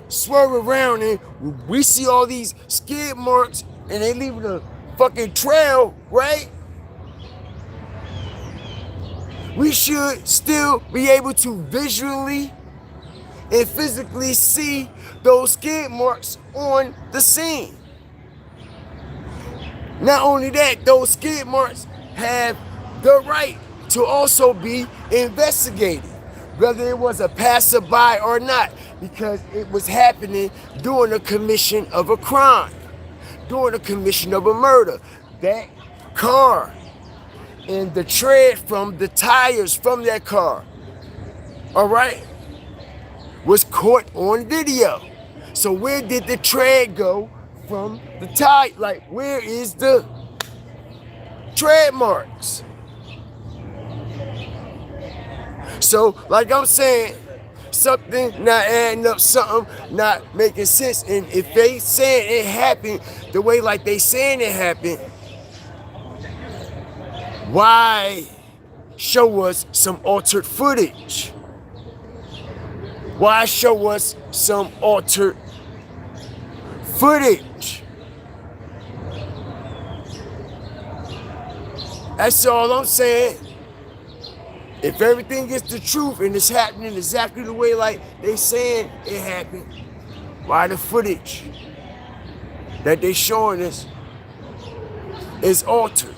swerve around and we see all these skid marks and they leaving a fucking trail, right? We should still be able to visually and physically see those skid marks on the scene. Not only that, those skid marks have the right to also be investigated, whether it was a passerby or not, because it was happening during the commission of a crime, during the commission of a murder. That car and the tread from the tires from that car, all right, was caught on video. So where did the tread go from the tire? Like, where is the tread marks? So, like I'm saying, something not adding up, something not making sense. And if they saying it happened the way like they saying it happened, why show us some altered footage? Why show us some altered footage? That's all I'm saying. If everything is the truth and it's happening exactly the way like they saying it happened, why the footage that they showing us is altered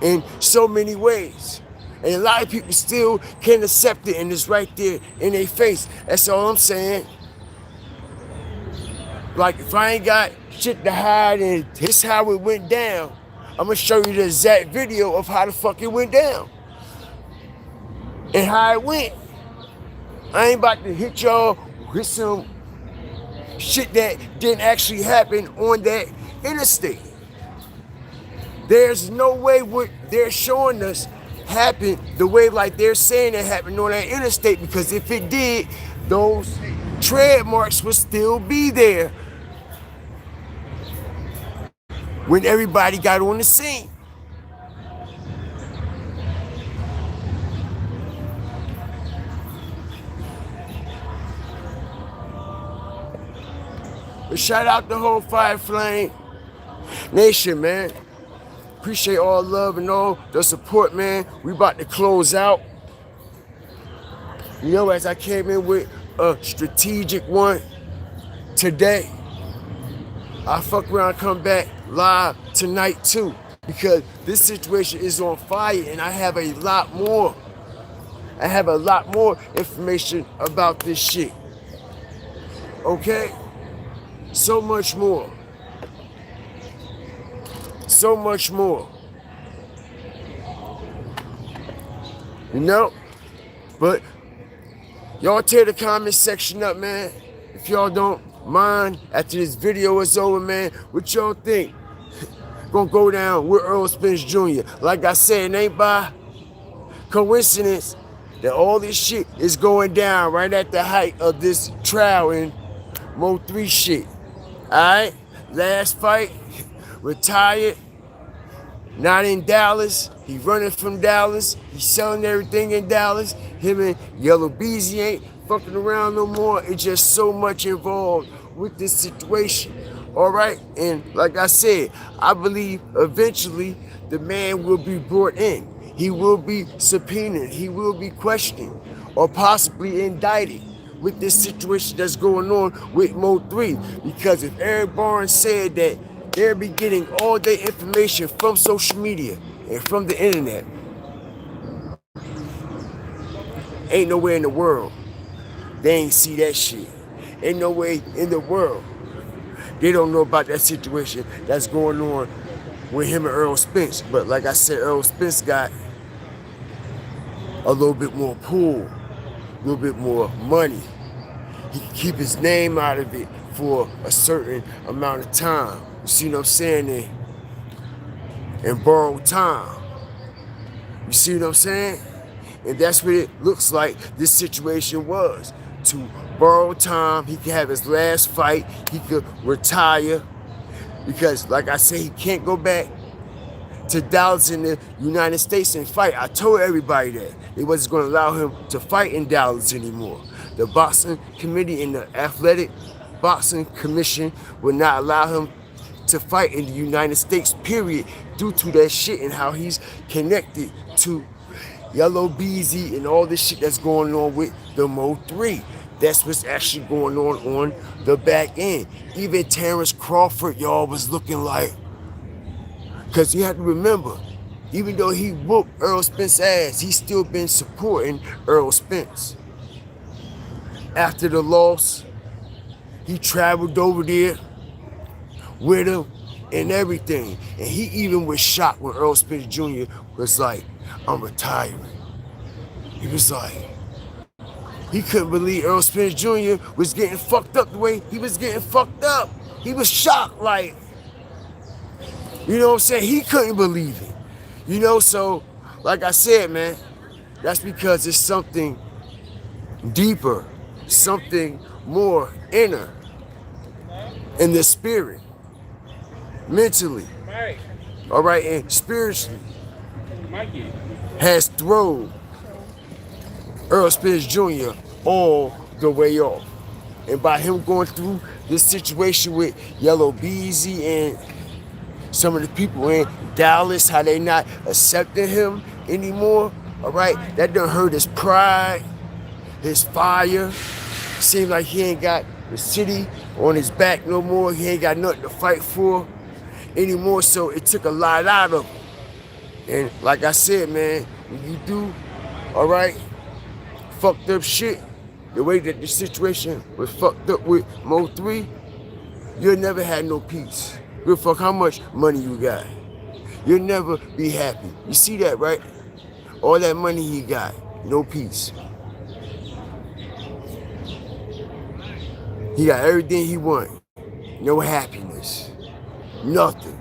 in so many ways? And a lot of people still can't accept it, and it's right there in their face. That's all I'm saying. Like, if I ain't got shit to hide and this how it went down, I'm gonna show you the exact video of how the fuck it went down and how it went. I ain't about to hit y'all with some shit that didn't actually happen on that interstate. There's no way what they're showing us happened the way like they're saying it happened on that interstate, because if it did, those tread marks would still be there when everybody got on the scene. But shout out the whole Fire Flame Nation, man. Appreciate all love and all the support, man. We about to close out. You know, as I came in with a strategic one today, I fuck around and come back live tonight too, because this situation is on fire and I have a lot more. I have a lot more information about this shit. Okay? So much more. So much more. You know? But Y'all tear the comment section up, man. If y'all don't mind, after this video is over, man, what y'all think? Gonna go down with Errol Spence Jr. Like I said, it ain't by coincidence that all this shit is going down right at the height of this trial in MO3 shit. Alright? Last fight, retired, not in Dallas. He running from Dallas. He's selling everything in Dallas. Him and Yella Beezy ain't fucking around no more. It's just so much involved with this situation. Alright? And like I said, I believe eventually the man will be brought in. He will be subpoenaed. He will be questioned or possibly indicted with this situation that's going on with MO3. Because if Eric Barnes said that they'll be getting all their information from social media and from the internet, ain't nowhere in the world they ain't see that shit. Ain't no way in the world they don't know about that situation that's going on with him and Errol Spence. But like I said, Errol Spence got a little bit more pull, a little bit more money. He can keep his name out of it for a certain amount of time. You see what I'm saying? And borrow time. You see what I'm saying? And that's what it looks like this situation was. To borrow time, he could have his last fight, he could retire. Because like I said, he can't go back to Dallas in the United States and fight. I told everybody that. They wasn't going to allow him to fight in Dallas anymore. The boxing committee and the athletic boxing commission would not allow him to fight in the United States, period, due to that shit and how he's connected to Yellow Beezy and all this shit that's going on with the MO3. That's what's actually going on the back end. Even Terrence Crawford, y'all, was looking like, because you have to remember, even though he whooped Errol Spence's ass, he's still been supporting Errol Spence. After the loss, he traveled over there with him and everything. And he even was shocked when Errol Spence Jr. was like, I'm retiring. He was like, he couldn't believe Errol Spence Jr. was getting fucked up the way he was getting fucked up. He was shocked, like, you know what I'm saying? He couldn't believe it. You know, so, like I said, man, that's because it's something deeper, something more inner in the spirit, mentally, all right, and spiritually has thrown Errol Spence Jr. all the way off. And by him going through this situation with Yellow Beezy and some of the people in Dallas, how they not accepting him anymore, all right, that done hurt his pride, his fire. Seems like he ain't got the city on his back no more. He ain't got nothing to fight for anymore, so it took a lot out of him. And like I said, man, when you do, all right, fucked up shit, the way that the situation was fucked up with MO3, you'll never have no peace. Give a fuck how much money you got. You'll never be happy. You see that, right? All that money he got, no peace. He got everything he wanted. No happiness. Nothing.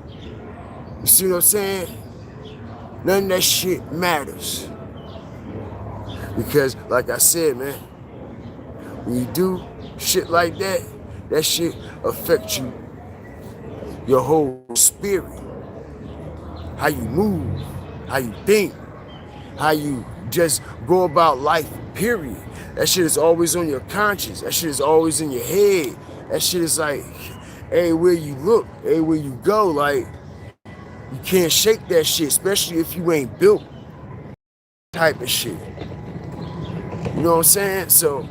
You see what I'm saying? None of that shit matters. Because, like I said, man, when you do shit like that, that shit affects you, your whole spirit. How you move, how you think, how you just go about life, period. That shit is always on your conscience. That shit is always in your head. That shit is like, everywhere you look, everywhere you go, like, you can't shake that shit, especially if you ain't built type of shit. You know what I'm saying? So,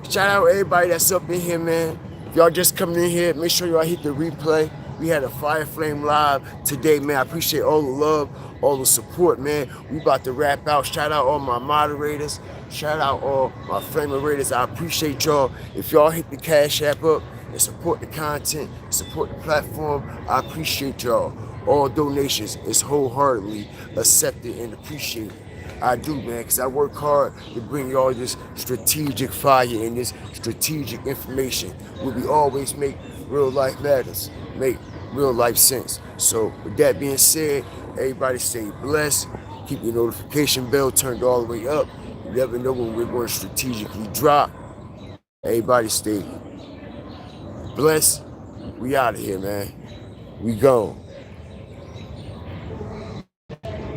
shout out everybody that's up in here, man. If y'all just coming in here, make sure y'all hit the replay. We had a Fire Flame Live today, man. I appreciate all the love, all the support, man. We about to wrap out. Shout out all my moderators. Shout out all my Flame Raiders. I appreciate y'all. If y'all hit the Cash App up and support the content, support the platform, I appreciate y'all. All donations is wholeheartedly accepted and appreciated. I do, man, because I work hard to bring y'all this strategic fire and this strategic information where we always make real life matters, make real life sense. So with that being said, everybody stay blessed. Keep your notification bell turned all the way up. You never know when we're going to strategically drop. Everybody stay blessed. We out of here, man. We gone.